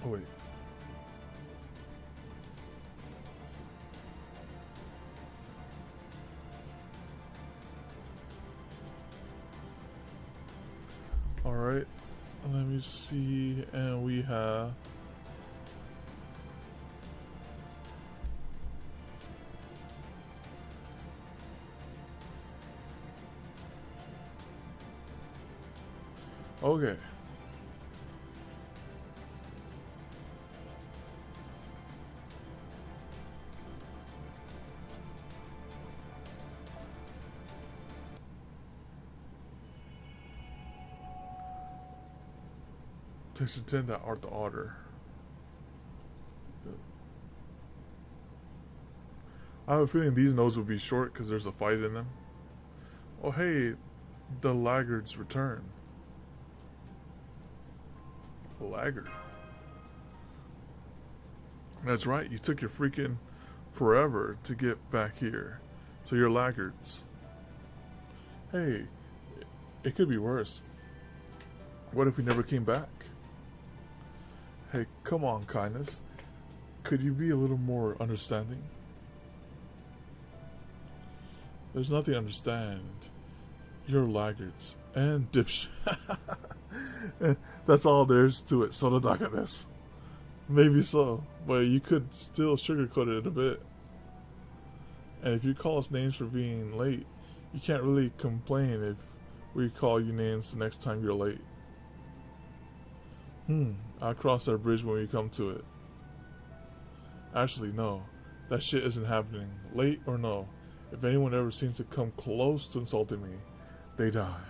Oh, wait. Alright, let me see, and we have okay. Section 10, that art the order. Yep. I have a feeling these notes will be short because there's a fight in them. Oh hey, the laggards return. The laggard. That's right, you took your freaking forever to get back here. So you're laggards. Hey, it could be worse. What if we never came back? Hey, come on, kindness. Could you be a little more understanding? There's nothing to understand. You're laggards and dipshit. That's all there is to it. So the doc of this. Maybe so, but you could still sugarcoat it a bit. And if you call us names for being late, you can't really complain if we call you names the next time you're late. I'll cross that bridge when we come to it. Actually, no. That shit isn't happening. Late or no. If anyone ever seems to come close to insulting me, they die.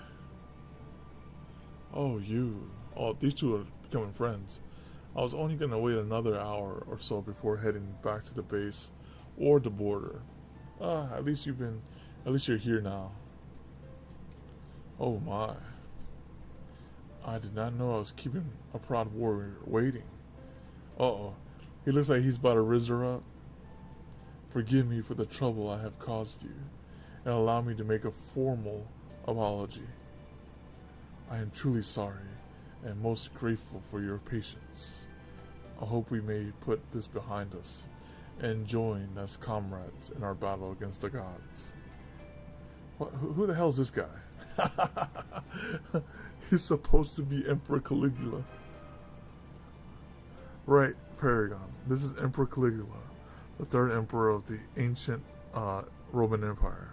Oh, you. Oh, these two are becoming friends. I was only gonna wait another hour or so before heading back to the base or the border. At least you're here now. Oh my. I did not know I was keeping a proud warrior waiting. Uh-oh. He looks like he's about to rizz her up. Forgive me for the trouble I have caused you, and allow me to make a formal apology. I am truly sorry, and most grateful for your patience. I hope we may put this behind us, and join as comrades in our battle against the gods. What, who the hell is this guy? He's supposed to be Emperor Caligula. Right, Paragon. This is Emperor Caligula, the third emperor of the ancient Roman Empire.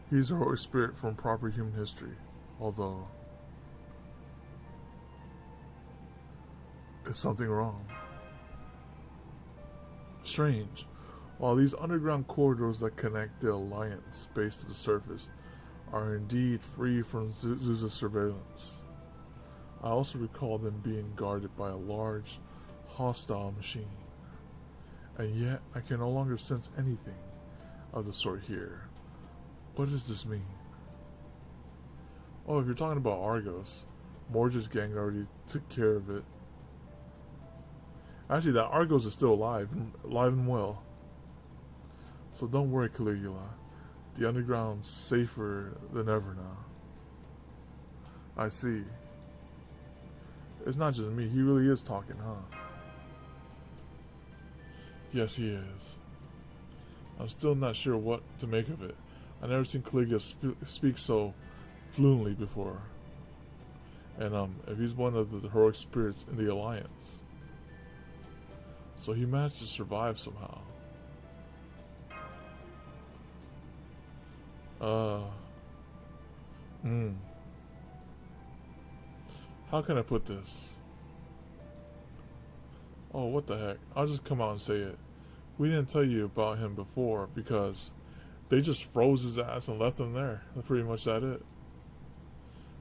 He's a heroic spirit from proper human history, although is something wrong? Strange. While these underground corridors that connect the Alliance base to the surface are indeed free from Zeus's surveillance, I also recall them being guarded by a large, hostile machine. And yet, I can no longer sense anything of the sort here. What does this mean? Oh, if you're talking about Argos, Morge's gang already took care of it. Actually, that Argos is still alive and well. So don't worry, Caligula. The underground's safer than ever now. I see. It's not just me. He really is talking, huh? Yes, he is. I'm still not sure what to make of it. I've never seen Caligula speak so fluently before. And if he's one of the heroic spirits in the Alliance. So he managed to survive somehow. How can I put this? Oh, what the heck. I'll just come out and say it. We didn't tell you about him before because they just froze his ass and left him there. That's pretty much it.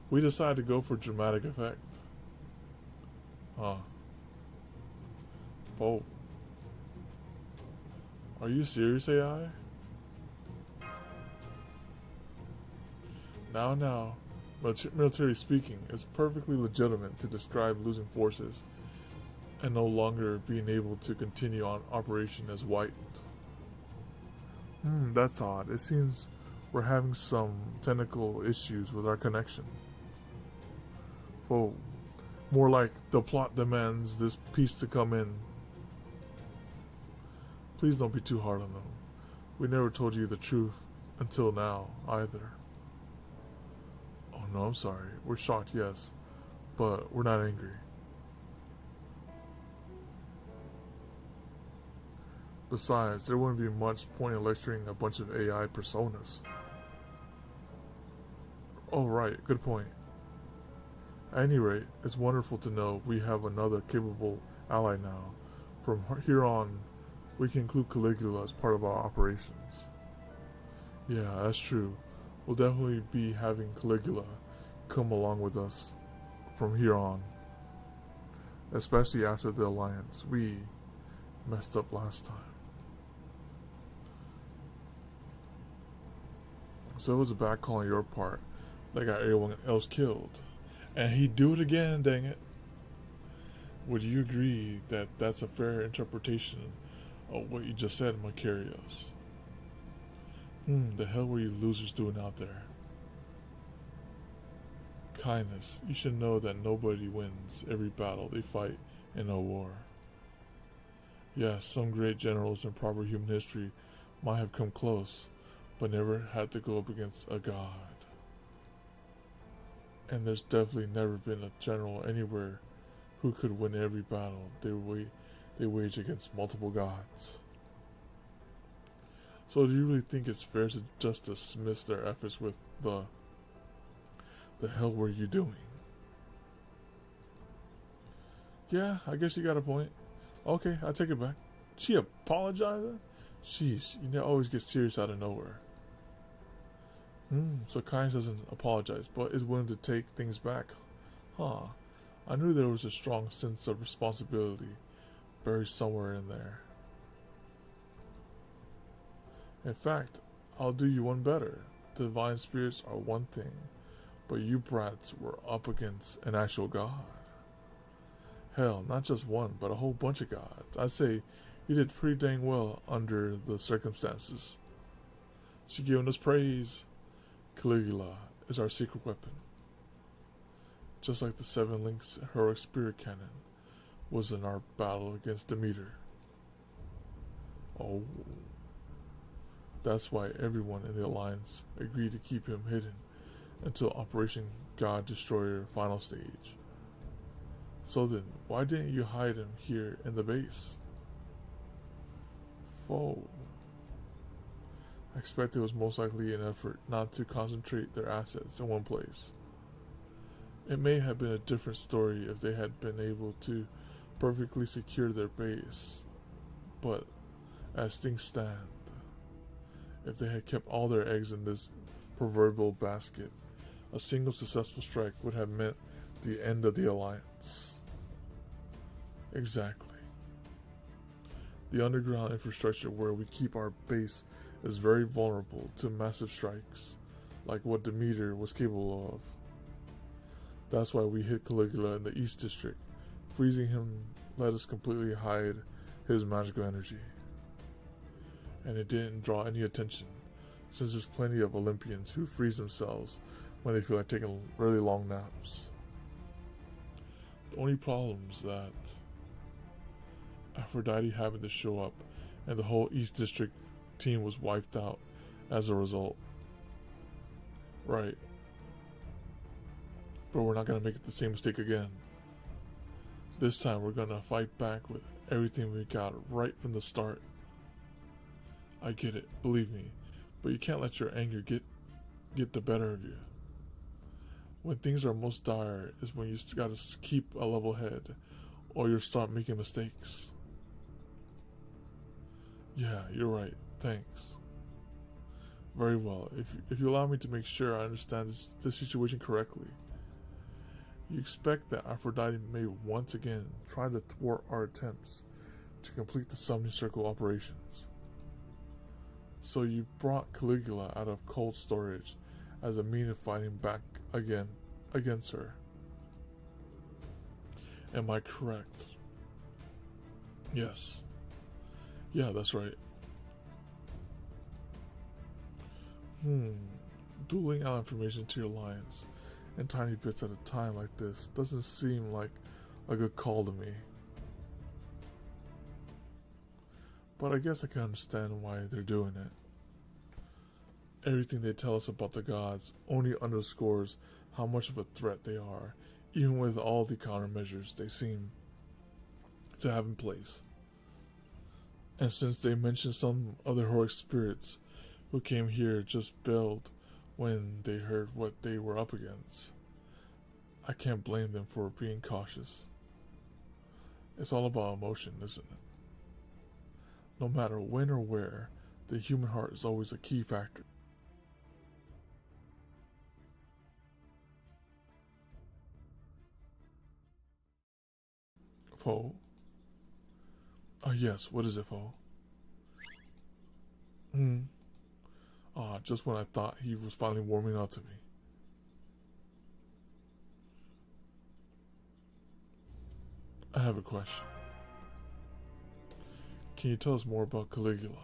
We decided to go for dramatic effect. Oh. Are you serious, AI? Now, military speaking, it's perfectly legitimate to describe losing forces and no longer being able to continue on operation as white. That's odd. It seems we're having some technical issues with our connection. Oh, more like the plot demands this piece to come in. Please don't be too hard on them. We never told you the truth until now, either. Oh no, I'm sorry. We're shocked, yes, but we're not angry. Besides, there wouldn't be much point in lecturing a bunch of AI personas. Oh right, good point. At any rate, it's wonderful to know we have another capable ally now. From here on, we can include Caligula as part of our operations. Yeah, that's true. We'll definitely be having Caligula come along with us from here on. Especially after the Alliance. We messed up last time. So it was a bad call on your part that got everyone else killed. And he'd do it again, dang it. Would you agree that that's a fair interpretation of what you just said, Macarios? The hell were you losers doing out there? Kindness. You should know that nobody wins every battle they fight in a war. Yes, some great generals in proper human history might have come close, but never had to go up against a god. And there's definitely never been a general anywhere who could win every battle they wage against multiple gods. So do you really think it's fair to just dismiss their efforts with the hell were you doing? Yeah, I guess you got a point. Okay, I take it back. She apologizing? Jeez, you always get serious out of nowhere. So Kynes doesn't apologize, but is willing to take things back. Huh. I knew there was a strong sense of responsibility buried somewhere in there. In fact, I'll do you one better. The divine spirits are one thing, but you brats were up against an actual god. Hell, not just one, but a whole bunch of gods. I'd say you did pretty dang well under the circumstances. She giving us praise. Caligula is our secret weapon. Just like the 7 links heroic spirit cannon was in our battle against Demeter. Oh. That's why everyone in the Alliance agreed to keep him hidden until Operation God Destroyer final stage. So then, why didn't you hide him here in the base? Foe. I expect it was most likely an effort not to concentrate their assets in one place. It may have been a different story if they had been able to perfectly secure their base, but As things stand, if they had kept all their eggs in this proverbial basket, a single successful strike would have meant the end of the alliance. Exactly. The underground infrastructure where we keep our base is very vulnerable to massive strikes, like what Demeter was capable of. That's why we hit Caligula in the East District. Freezing him let us completely hide his magical energy. And it didn't draw any attention, since there's plenty of Olympians who freeze themselves when they feel like taking really long naps. The only problem is that Aphrodite happened to show up, and the whole East District team was wiped out as a result. Right. But we're not going to make the same mistake again. This time we're going to fight back with everything we got right from the start. I get it, believe me, but you can't let your anger get the better of you. When things are most dire is when you got to keep a level head, or you'll start making mistakes. Yeah, you're right, thanks. Very well, if you allow me to make sure I understand this situation correctly. You expect that Aphrodite may once again try to thwart our attempts to complete the summoning circle operations. So you brought Caligula out of cold storage as a means of fighting back again against her. Am I correct? Yes. Yeah, that's right. Doling out information to your alliance in tiny bits at a time like this doesn't seem like a good call to me. But I guess I can understand why they're doing it. Everything they tell us about the gods only underscores how much of a threat they are, even with all the countermeasures they seem to have in place. And since they mentioned some other heroic spirits who came here just bailed when they heard what they were up against, I can't blame them for being cautious. It's all about emotion, isn't it? No matter when or where, the human heart is always a key factor. Foe? Yes, what is it, Foe? Just when I thought he was finally warming up to me. I have a question. Can you tell us more about Caligula?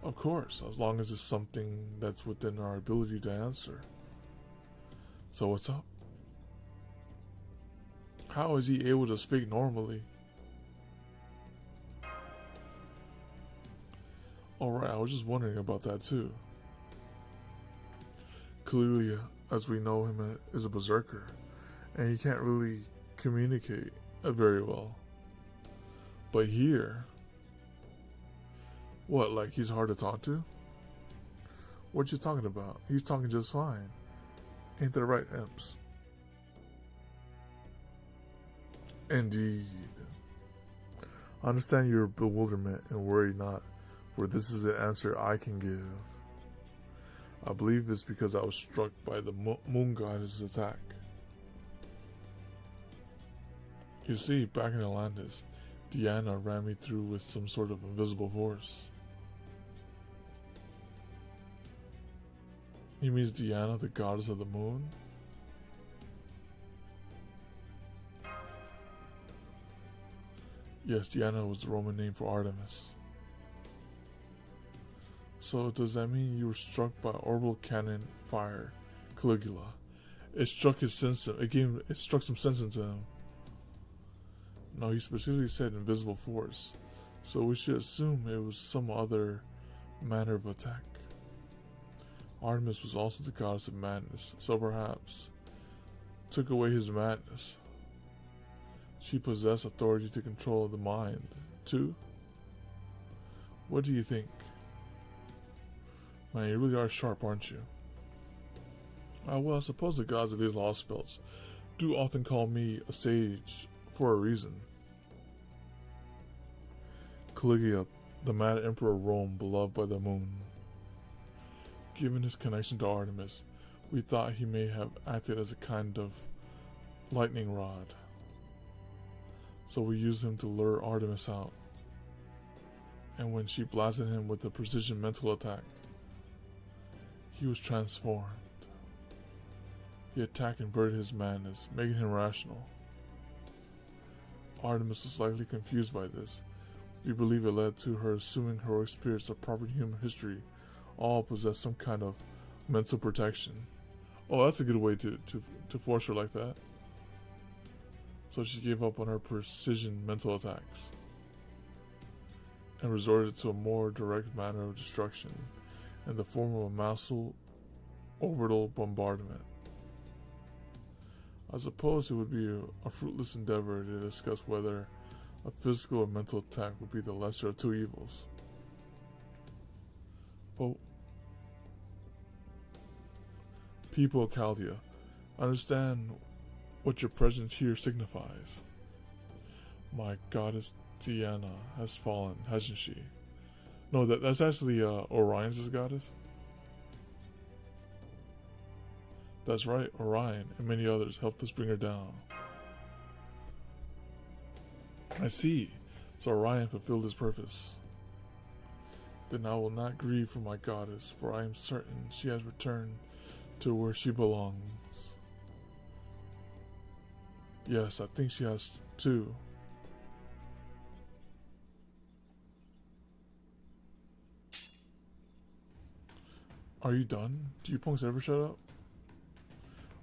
Of course, as long as it's something that's within our ability to answer. So what's up? How is he able to speak normally? Alright, I was just wondering about that too. Caligula, as we know him, is a berserker, and he can't really communicate very well. But here, what, like he's hard to talk to? What you talking about? He's talking just fine. Ain't that right, imps? Indeed. I understand your bewilderment and worry not, for this is the answer I can give. I believe it's because I was struck by the moon goddess' attack. You see, back in Atlantis, Diana ran me through with some sort of invisible force. He means Diana, the goddess of the moon? Yes, Diana was the Roman name for Artemis. So does that mean you were struck by orbital cannon fire, Caligula? It struck his sense. It struck some sense into him. No, he specifically said invisible force, so we should assume it was some other manner of attack. Artemis was also the goddess of madness, so perhaps took away his madness. She possessed authority to control the mind, too? What do you think? Man, you really are sharp, aren't you? Well, I suppose the gods of these Lostbelts do often call me a sage for a reason. Caligula, the mad emperor of Rome, beloved by the moon. Given his connection to Artemis, we thought he may have acted as a kind of lightning rod. So we used him to lure Artemis out. And when she blasted him with a precision mental attack, he was transformed. The attack inverted his madness, making him rational. Artemis was likely confused by this. We believe it led to her assuming heroic spirits of proper human history all possess some kind of mental protection. Oh, that's a good way to force her like that. So she gave up on her precision mental attacks and resorted to a more direct manner of destruction in the form of a massive orbital bombardment. I suppose it would be a fruitless endeavor to discuss whether a physical or mental attack would be the lesser of two evils. But people of Chaldea, understand what your presence here signifies. My goddess Diana has fallen, hasn't she? No, that's actually Orion's goddess. That's right, Orion and many others helped us bring her down. I see. So Orion fulfilled his purpose. Then I will not grieve for my goddess, for I am certain she has returned to where she belongs. Yes, I think she has too. Are you done? Do you punks ever shut up?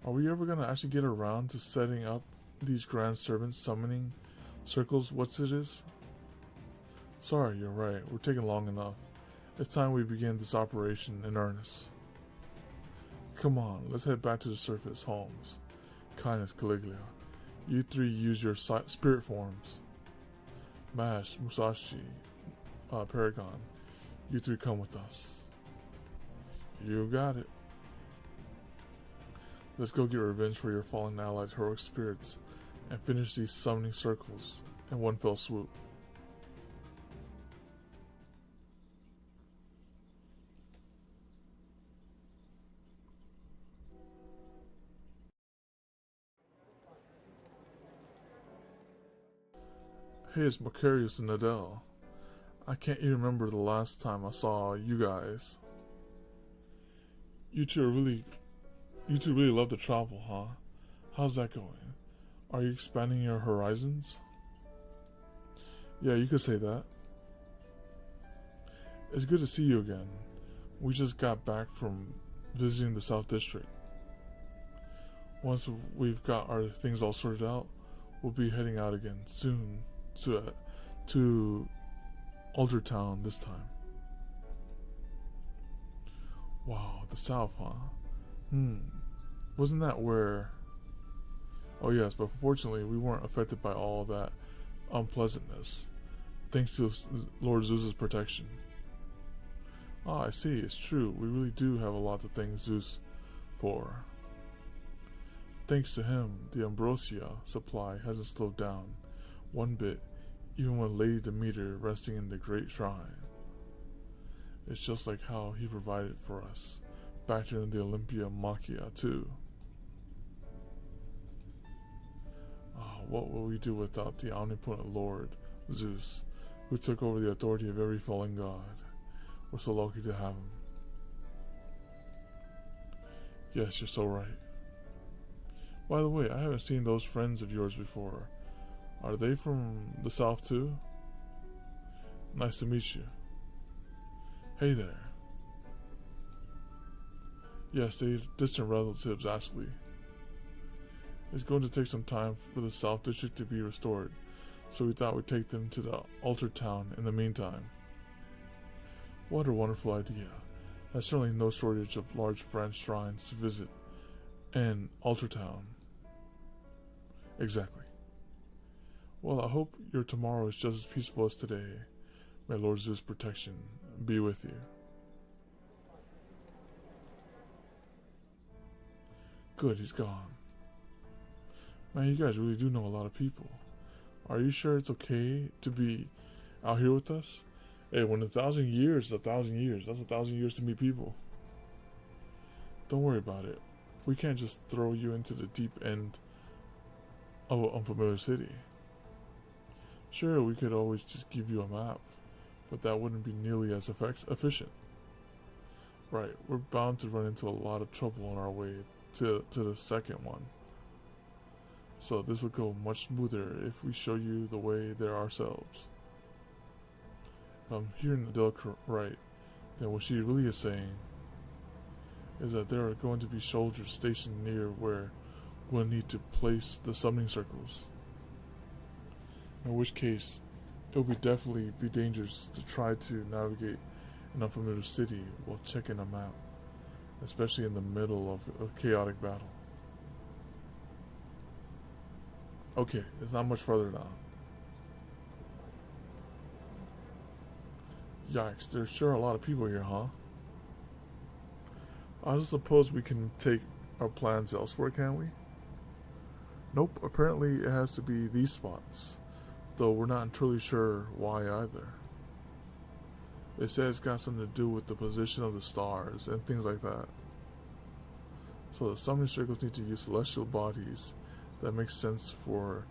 Are we ever gonna actually get around to setting up these grand servant summoning circles? What's it is? Sorry, you're right. We're taking long enough. It's time we begin this operation in earnest. Come on, let's head back to the surface, Holmes. Kindness, Caligula. You three use your spirit forms. Mash, Musashi, Paragon. You three come with us. You got it. Let's go get revenge for your fallen allied heroic spirits and finish these summoning circles in one fell swoop. Hey, it's Macarius and Nadell. I can't even remember the last time I saw you guys. You two really love to travel, huh? How's that going? Are you expanding your horizons? Yeah, you could say that. It's good to see you again. We just got back from visiting the South District. Once we've got our things all sorted out, we'll be heading out again soon to Alder Town this time. Wow, the South, huh? Wasn't that where... Oh yes, but fortunately we weren't affected by all that unpleasantness, thanks to Lord Zeus's protection. Ah, I see, it's true. We really do have a lot to thank Zeus for. Thanks to him, the ambrosia supply hasn't slowed down one bit, even with Lady Demeter resting in the great shrine. It's just like how he provided for us back during the Olympia Machia too. What will we do without the omnipotent Lord, Zeus, who took over the authority of every fallen god? We're so lucky to have him. Yes, you're so right. By the way, I haven't seen those friends of yours before. Are they from the South too? Nice to meet you. Hey there. Yes, they're distant relatives, actually. It's going to take some time for the South District to be restored, so we thought we'd take them to the Altar Town in the meantime. What a wonderful idea. There's certainly no shortage of large branch shrines to visit in Altar Town. Exactly. Well, I hope your tomorrow is just as peaceful as today. May Lord Zeus' protection be with you. Good, he's gone. Man, you guys really do know a lot of people. Are you sure it's okay to be Out here with us? Hey, when 1,000 years is 1,000 years, that's 1,000 years to meet people. Don't worry about it. We can't just throw you into the deep end of an unfamiliar city. Sure, we could always just give you a map, but that wouldn't be nearly as efficient. Right, we're bound to run into a lot of trouble on our way to the second one. So this will go much smoother if we show you the way there ourselves. If I'm hearing Adele right, then what she really is saying is that there are going to be soldiers stationed near where we'll need to place the summoning circles. In which case, it will definitely be dangerous to try to navigate an unfamiliar city while checking a map, especially in the middle of a chaotic battle. Okay, it's not much further now. Yikes, there's sure a lot of people here, huh? I suppose we can take our plans elsewhere, can't we? Nope, apparently it has to be these spots, though we're not entirely sure why either. They say it's got something to do with the position of the stars and things like that. So the summoning circles need to use celestial bodies that makes sense for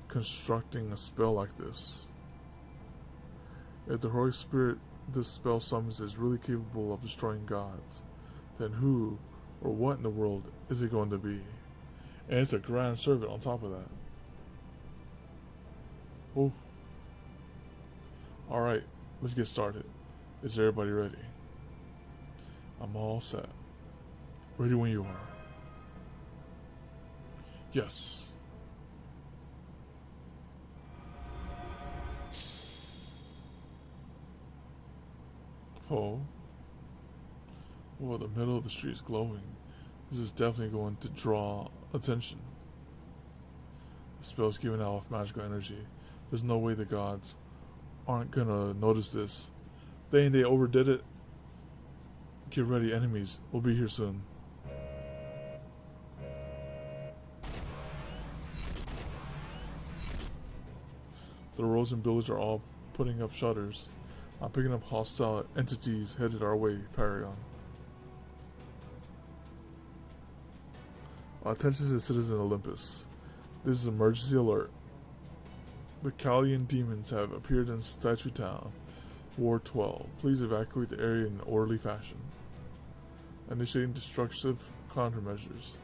constructing a spell like this. If the heroic spirit this spell summons is really capable of destroying gods, then who or what in the world is it going to be? And it's a grand servant on top of that. Oh. Alright, let's get started. Is everybody ready? I'm all set. Ready when you are. Yes. Oh. Well, the middle of the street is glowing. This is definitely going to draw attention. The spell's giving off magical energy. There's no way the gods aren't gonna notice this. They overdid it. Get ready, enemies. We'll be here soon. The Rosen builders are all putting up shutters. I'm picking up hostile entities headed our way, Paragon. Attention to citizen Olympus. This is emergency alert. The Callian demons have appeared in Statue Town, Ward 12. Please evacuate the area in orderly fashion. Initiating destructive countermeasures.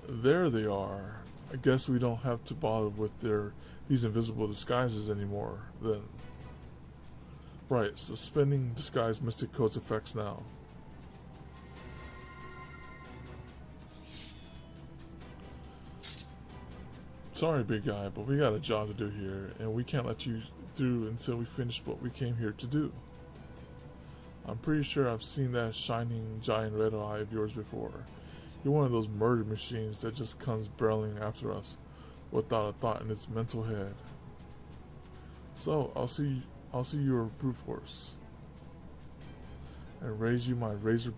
There they are. I guess we don't have to bother with these invisible disguises anymore, then. Right, suspending disguise mystic code's effects now. Sorry, big guy, but we got a job to do here, and we can't let you through until we finish what we came here to do. I'm pretty sure I've seen that shining giant red eye of yours before. You're one of those murder machines that just comes barreling after us without a thought in its mental head. So, I'll see your brute force and raise you my razor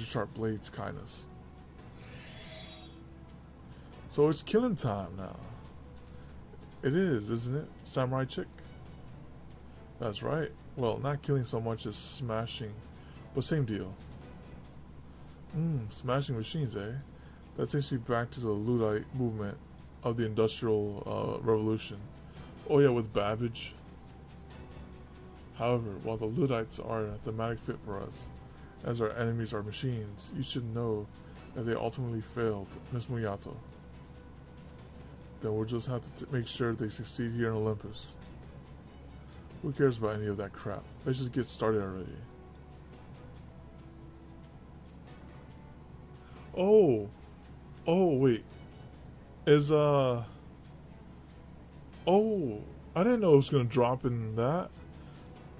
sharp blades kindness. So it's killing time now. It is, isn't it, samurai chick? That's right. Well, not killing so much as smashing, but same deal. Smashing machines, eh? That takes me back to the Luddite movement of the Industrial Revolution. Oh yeah, with Babbage. However, while the Luddites are a thematic fit for us, as our enemies are machines, you should know that they ultimately failed Miss Muyato. Then we'll just have to make sure they succeed here in Olympus. Who cares about any of that crap? Let's just get started already. Oh, wait. Oh, I didn't know it was gonna drop in that.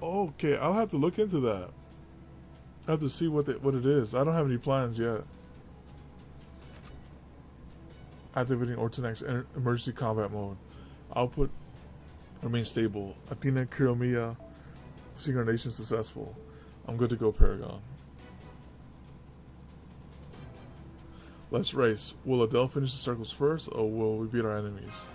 Okay, I'll have to look into that. I have to see what it is. I don't have any plans yet. Activating Ortonex's emergency combat mode. Output remain stable. Athena Kiromiya synchronization successful. I'm good to go, Paragon. Let's race. Will Adele finish the circles first, or will we beat our enemies?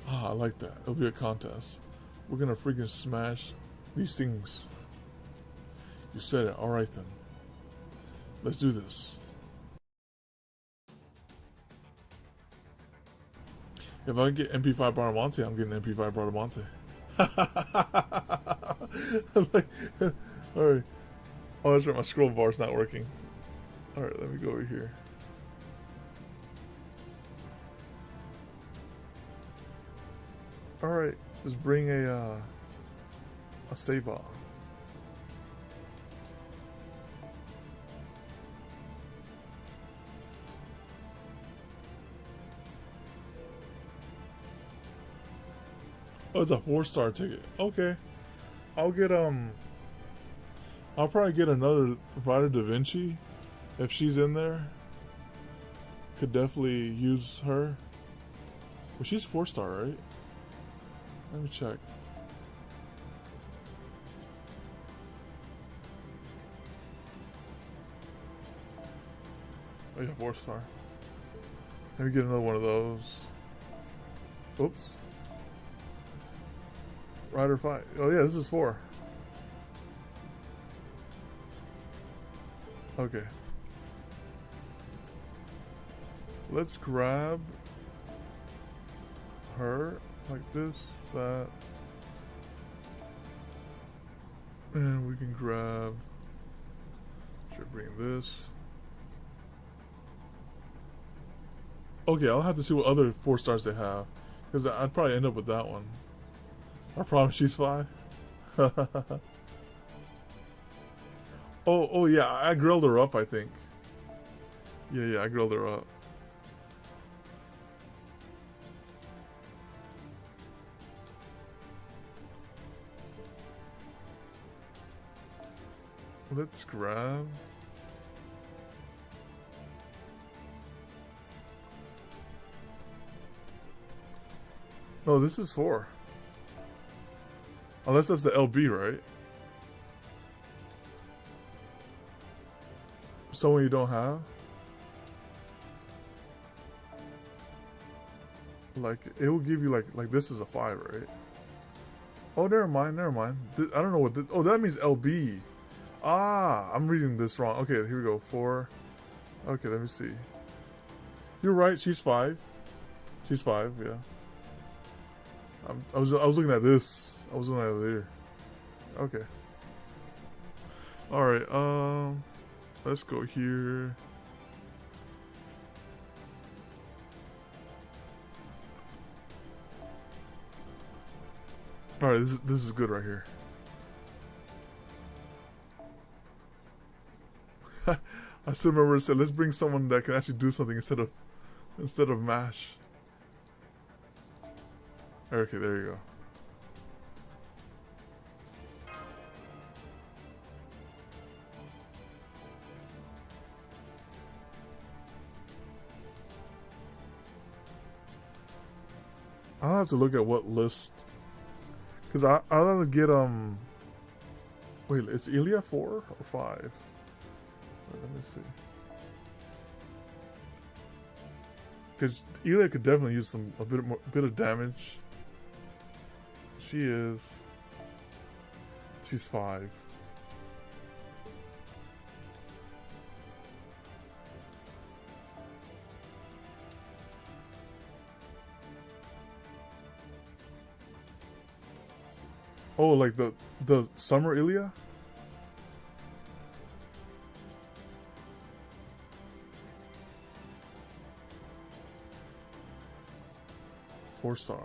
Ah, I like that. It'll be a contest. We're gonna freaking smash these things. You said it. Alright then. Let's do this. If I get MP5 Baramonte, I'm getting MP5 Baramonte. Like, alright. Oh, that's right. My scroll bar's not working. Alright, let me go over here. Alright, just bring a Saber. Oh, it's a 4-star ticket. Okay. I'll probably get another Vita Da Vinci if she's in there. Could definitely use her. Well, she's 4-star, right? Let me check. Oh yeah, 4-star. Let me get another one of those. Oops. Rider 5. Oh yeah, this is 4. Okay. Let's grab her like this, that. And we can grab, should bring this. Okay, I'll have to see what other 4-stars they have, because I'd probably end up with that one. I promise she's 5. Oh yeah, I grilled her up, I think. Yeah, I grilled her up. Let's grab. No, this is 4. Unless that's the LB, right? Someone you don't have? Like, it will give you like this is a 5, right? Oh, never mind. I don't know what oh, that means LB. Ah, I'm reading this wrong. Okay, here we go. 4. Okay, let me see. You're right, she's 5. She's 5, yeah. I was looking at this. I was looking at there. Okay. Alright, let's go here. Alright, this is good right here. I still remember it said, let's bring someone that can actually do something instead of mash. Okay, there you go. I'll have to look at what list, because I'll have to get wait, is Ilya 4 or 5? Wait, let me see. Because Ilya could definitely use a bit of damage. She's 5. Oh, like the summer Ilya? Four-star.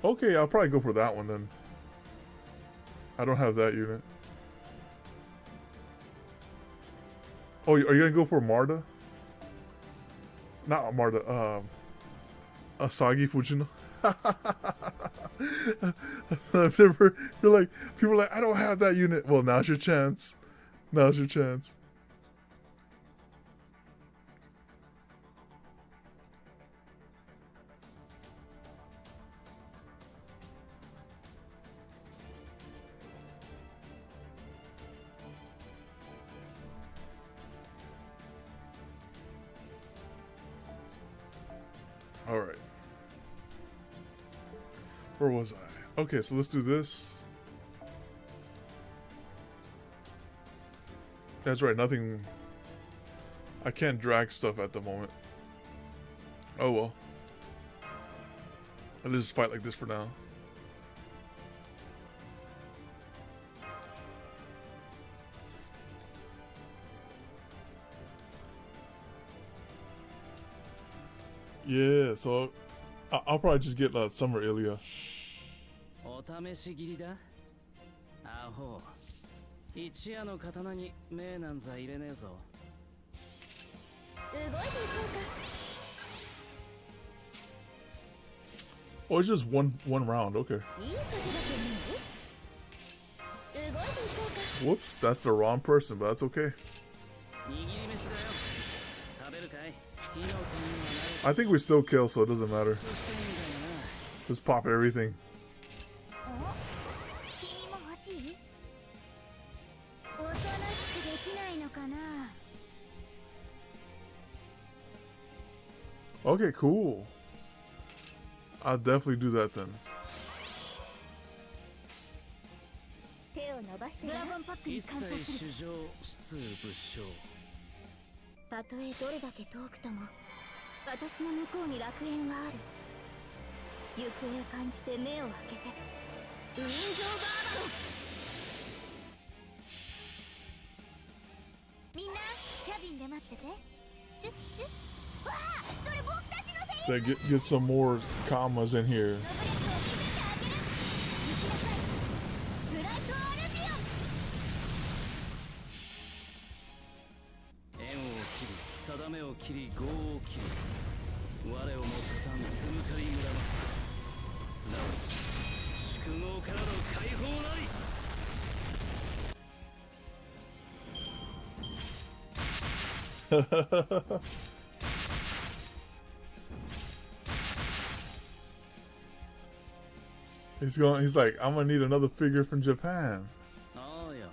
Okay, I'll probably go for that one then. I don't have that unit. Oh, are you gonna go for Marta? Not Marta, Asagi Fujino. I've never. You're like, people are like, I don't have that unit. Well, now's your chance. Now's your chance. All right. Where was I? Okay, so let's do this. That's right, nothing. I can't drag stuff at the moment. Oh well. Let's just fight like this for now. Yeah, so I'll probably just get Summer Ilya. お試し切りだ。アホ。一夜の刀に目なんざ入れねえぞ。動いていこうか。Oh, it's just one round. Okay. いいことだと思う。動いていこうか。 Whoops, that's the wrong person, but that's okay. 握り飯だよ。食べるかい。火の国にはなる。 I think we still kill, so it doesn't matter. としてんだよな。 Just pop everything. 君も欲しい？おとなしくできないのかな。 Okay, cool. I'll definitely do that then. 手を伸ばしてドラゴンパックに一観察する。切主情質物証。たとえどれだけ遠くとも、私の向こうに楽園はある。行方を感じて目を開けて。ウィンゾーバーバロン。みんな、キャビンで待ってて。チュッチュッ。わあ、それ僕たちのせい。 So get some more commas in here. 定めを切り業を切り我をもたたんつむかり村正すなわち宿業からの解放なり。 He's like, I'm gonna need another figure from Japan. ああよ。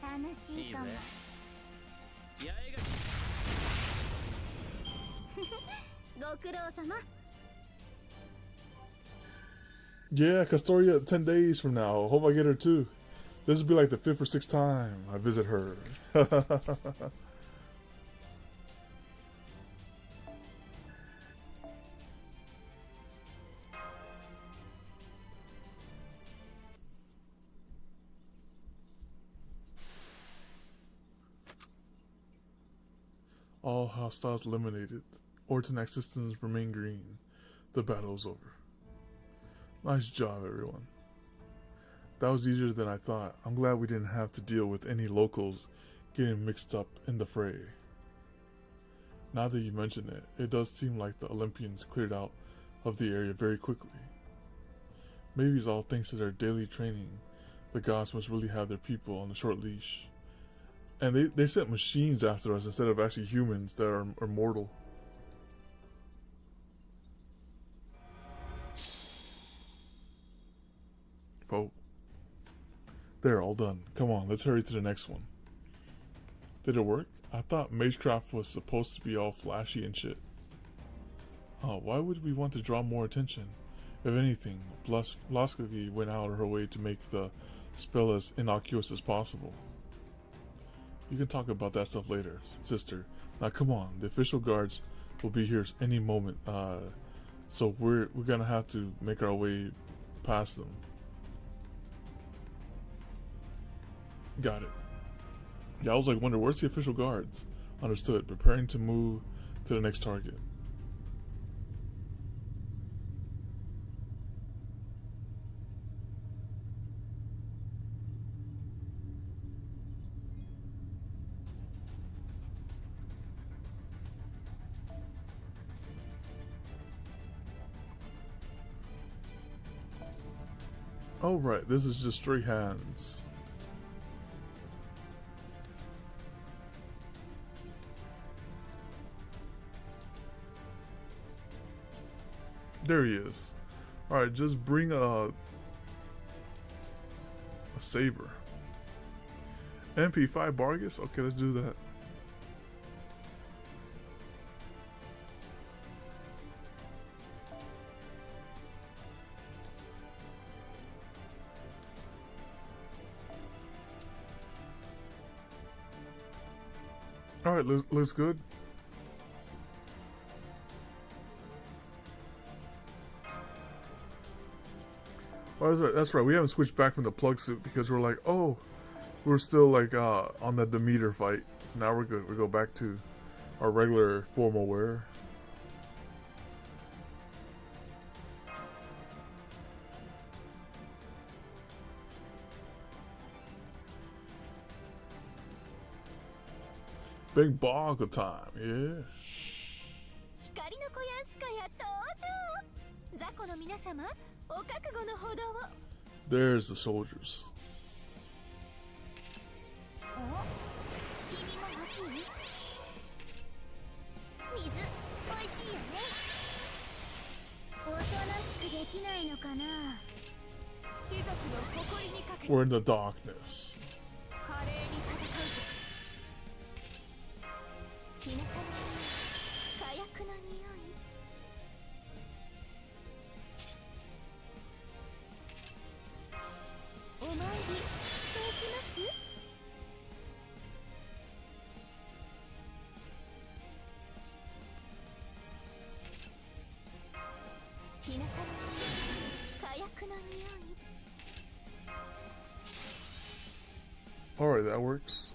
楽しいかも。いいぜ。八重が。ご苦労様。 Yeah, Castoria 10 days from now. Hope I get her too. This will be like the 5th or 6th time I visit her. All hostiles eliminated. Ortonax systems remain green. The battle is over. Nice job, everyone. That was easier than I thought. I'm glad we didn't have to deal with any locals getting mixed up in the fray. Now that you mention it, it does seem like the Olympians cleared out of the area very quickly. Maybe it's all thanks to their daily training. The gods must really have their people on a short leash. And they sent machines after us instead of actually humans that are mortal. Oh. They're all done. Come on, let's hurry to the next one. Did it work? I thought Magecraft was supposed to be all flashy and shit. Why would we want to draw more attention? If anything, Blaskogi went out of her way to make the spell as innocuous as possible. You can talk about that stuff later, sister. Now come on, the official guards will be here any moment, so we're gonna have to make our way past them. Got it. Yeah, I was like, wonder where's the official guards? Understood. Preparing to move to the next target. Oh right, this is just straight hands. There he is. Alright, just bring a saber. MP5 Bargus? Okay, let's do that. Alright, looks good. Oh, that's right. We haven't switched back from the plug suit because we're like, oh, we're still like on the Demeter fight. So now we're good. We go back to our regular formal wear. Big boggle time, yeah. 光の子やんすかや登場。雑魚の皆様、お覚悟のほどを。There's the soldiers. お、君も欲しい？水、美味しいよね。おとなしくできないのかな。種族の誇りにかけて。We're in the darkness. 華麗に戦うぞ。日向の火薬の匂い。お参りしておきます？日向の火薬の匂い。Alright, that works.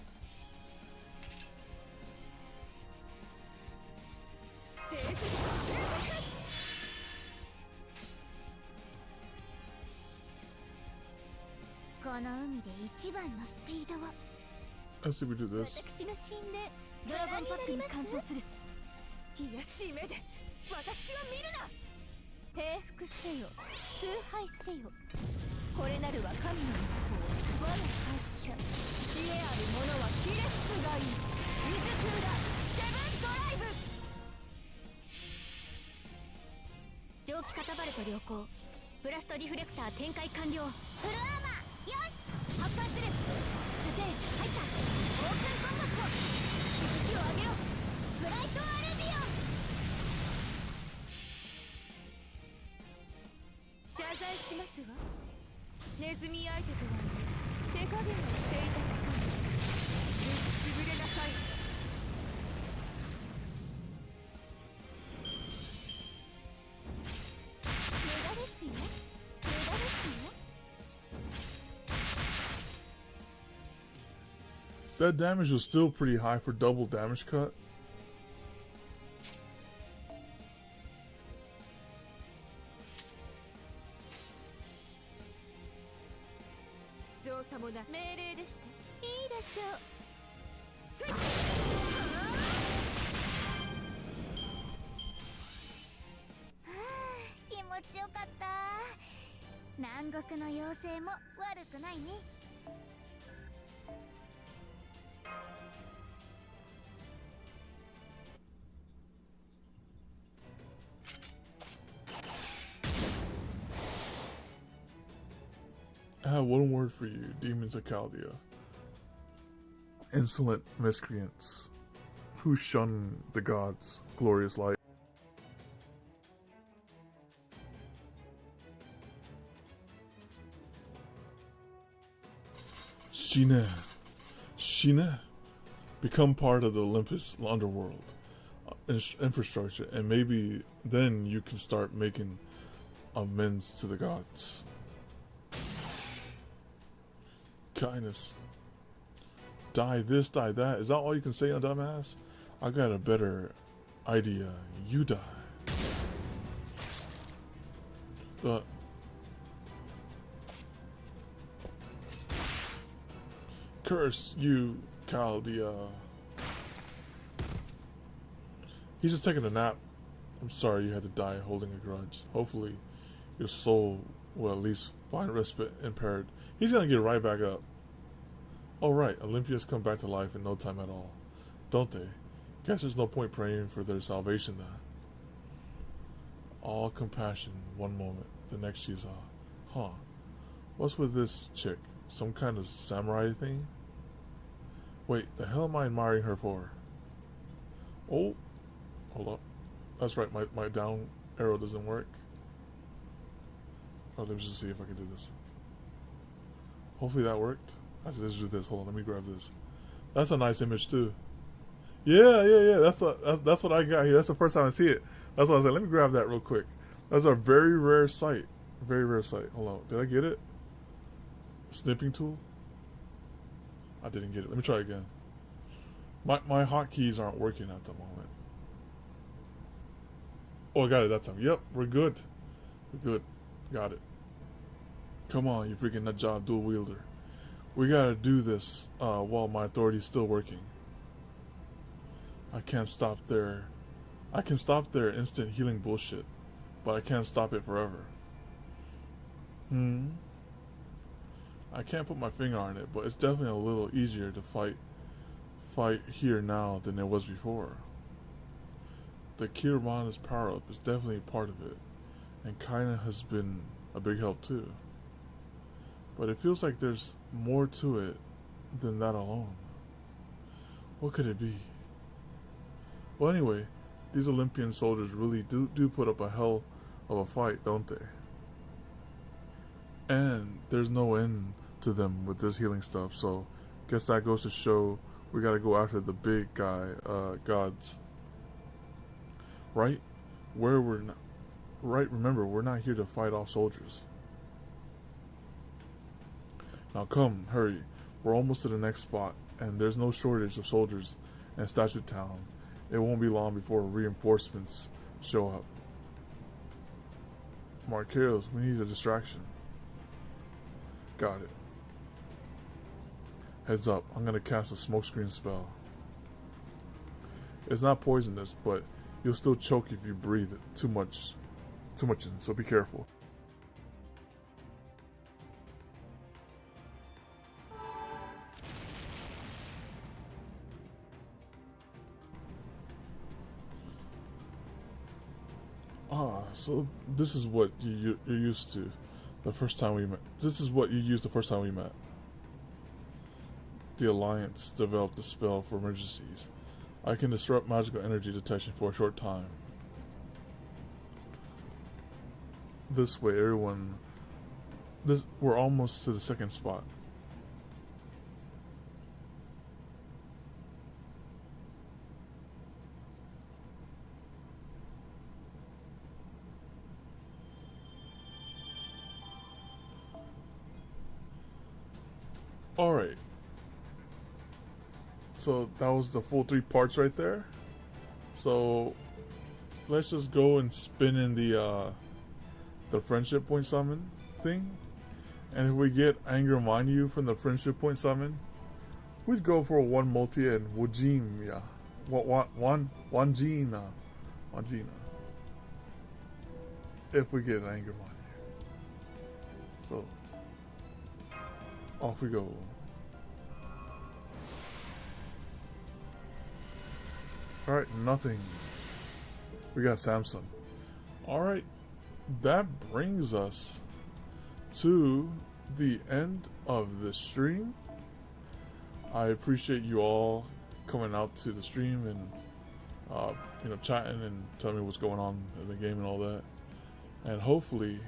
この海で一番のスピードを。 Let's see if we do this. 私の信念、ドラゴンパックに乾燥する。卑しい目で私を見るな。平服せよ、崇拝せよ。これなるは神の一方、我が会社。知恵ある者は卑劣がいい。水クーラー、セブンドライブ。蒸気カタバルト良好。ブラストリフレクター展開完了。フルアーマー、よし発艦する。射程入った。オープンコンバット。しぶきを上げろ。フライトアルビオン。謝罪しますわ。ネズミ相手とは手加減をしていたことに。潰れなさい。無駄ですよ。無駄ですよ。That damage was still pretty high for double damage cut. 造作もな命令でした。いいでしょう。スイッチ。はあ、気持ちよかった。南国の妖精も悪くないね。I have one word for you, demons of Chaldea. Insolent miscreants who shun the gods' glorious light. Shine, become part of the Olympus underworld infrastructure, and maybe then you can start making amends to the gods. Kindness. Die this, die that. Is that all you can say, on dumbass? I got a better idea. You die. Curse you, Chaldea. He's just taking a nap. I'm sorry you had to die holding a grudge. Hopefully, your soul will at least find respite impaired. He's gonna get right back up. Oh right, Olympians come back to life in no time at all, don't they? Guess there's no point praying for their salvation then. All compassion, one moment, the next she's huh. What's with this chick? Some kind of samurai thing? Wait, the hell am I admiring her for? Oh, hold up. That's right, my down arrow doesn't work. Oh, let me just see if I can do this. Hopefully that worked. Let's do this. Hold on, let me grab this. That's a nice image too. Yeah. That's what I got here. That's the first time I see it. That's why I was like, let me grab that real quick. That's a very rare sight. Very rare sight. Hold on. Did I get it? Snipping tool? I didn't get it. Let me try again. My hotkeys aren't working at the moment. Oh, I got it that time. Yep, we're good. We're good. Got it. Come on, you freaking nut job dual wielder. We gotta do this while my authority's still working. I can't stop their... I can stop their instant healing bullshit, but I can't stop it forever. I can't put my finger on it, but it's definitely a little easier to fight here now than it was before. The Kirama's power-up is definitely part of it, and kinda has been a big help too. But it feels like there's more to it than that alone. What could it be? Well, anyway, these Olympian soldiers really do put up a hell of a fight, don't they? And there's no end to them with this healing stuff, so guess that goes to show we gotta go after the big guy, gods. Right? Remember, we're not here to fight off soldiers. Now come, hurry. We're almost to the next spot, and there's no shortage of soldiers in Statue Town. It won't be long before reinforcements show up. Marqueros, we need a distraction. Got it. Heads up, I'm gonna cast a smokescreen spell. It's not poisonous, but you'll still choke if you breathe too much in, so be careful. So this is what you're used to the first time we met. This is what you used the first time we met. The Alliance developed a spell for emergencies. I can disrupt magical energy detection for a short time. This way, everyone... we're almost to the second spot. Alright. So that was the full 3 parts right there. So let's just go and spin in the friendship point summon thing. And if we get Anger Manyu from the friendship point summon, we'd go for a 1 multi and Wajima. Wanjina. If we get an Anger Manyu. So off we go. Alright, nothing. We got Samsung. Alright, that brings us to the end of the stream. I appreciate you all coming out to the stream and chatting and telling me what's going on in the game and all that. And hopefully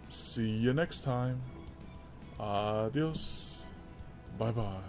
see you next time. Adios. Bye bye.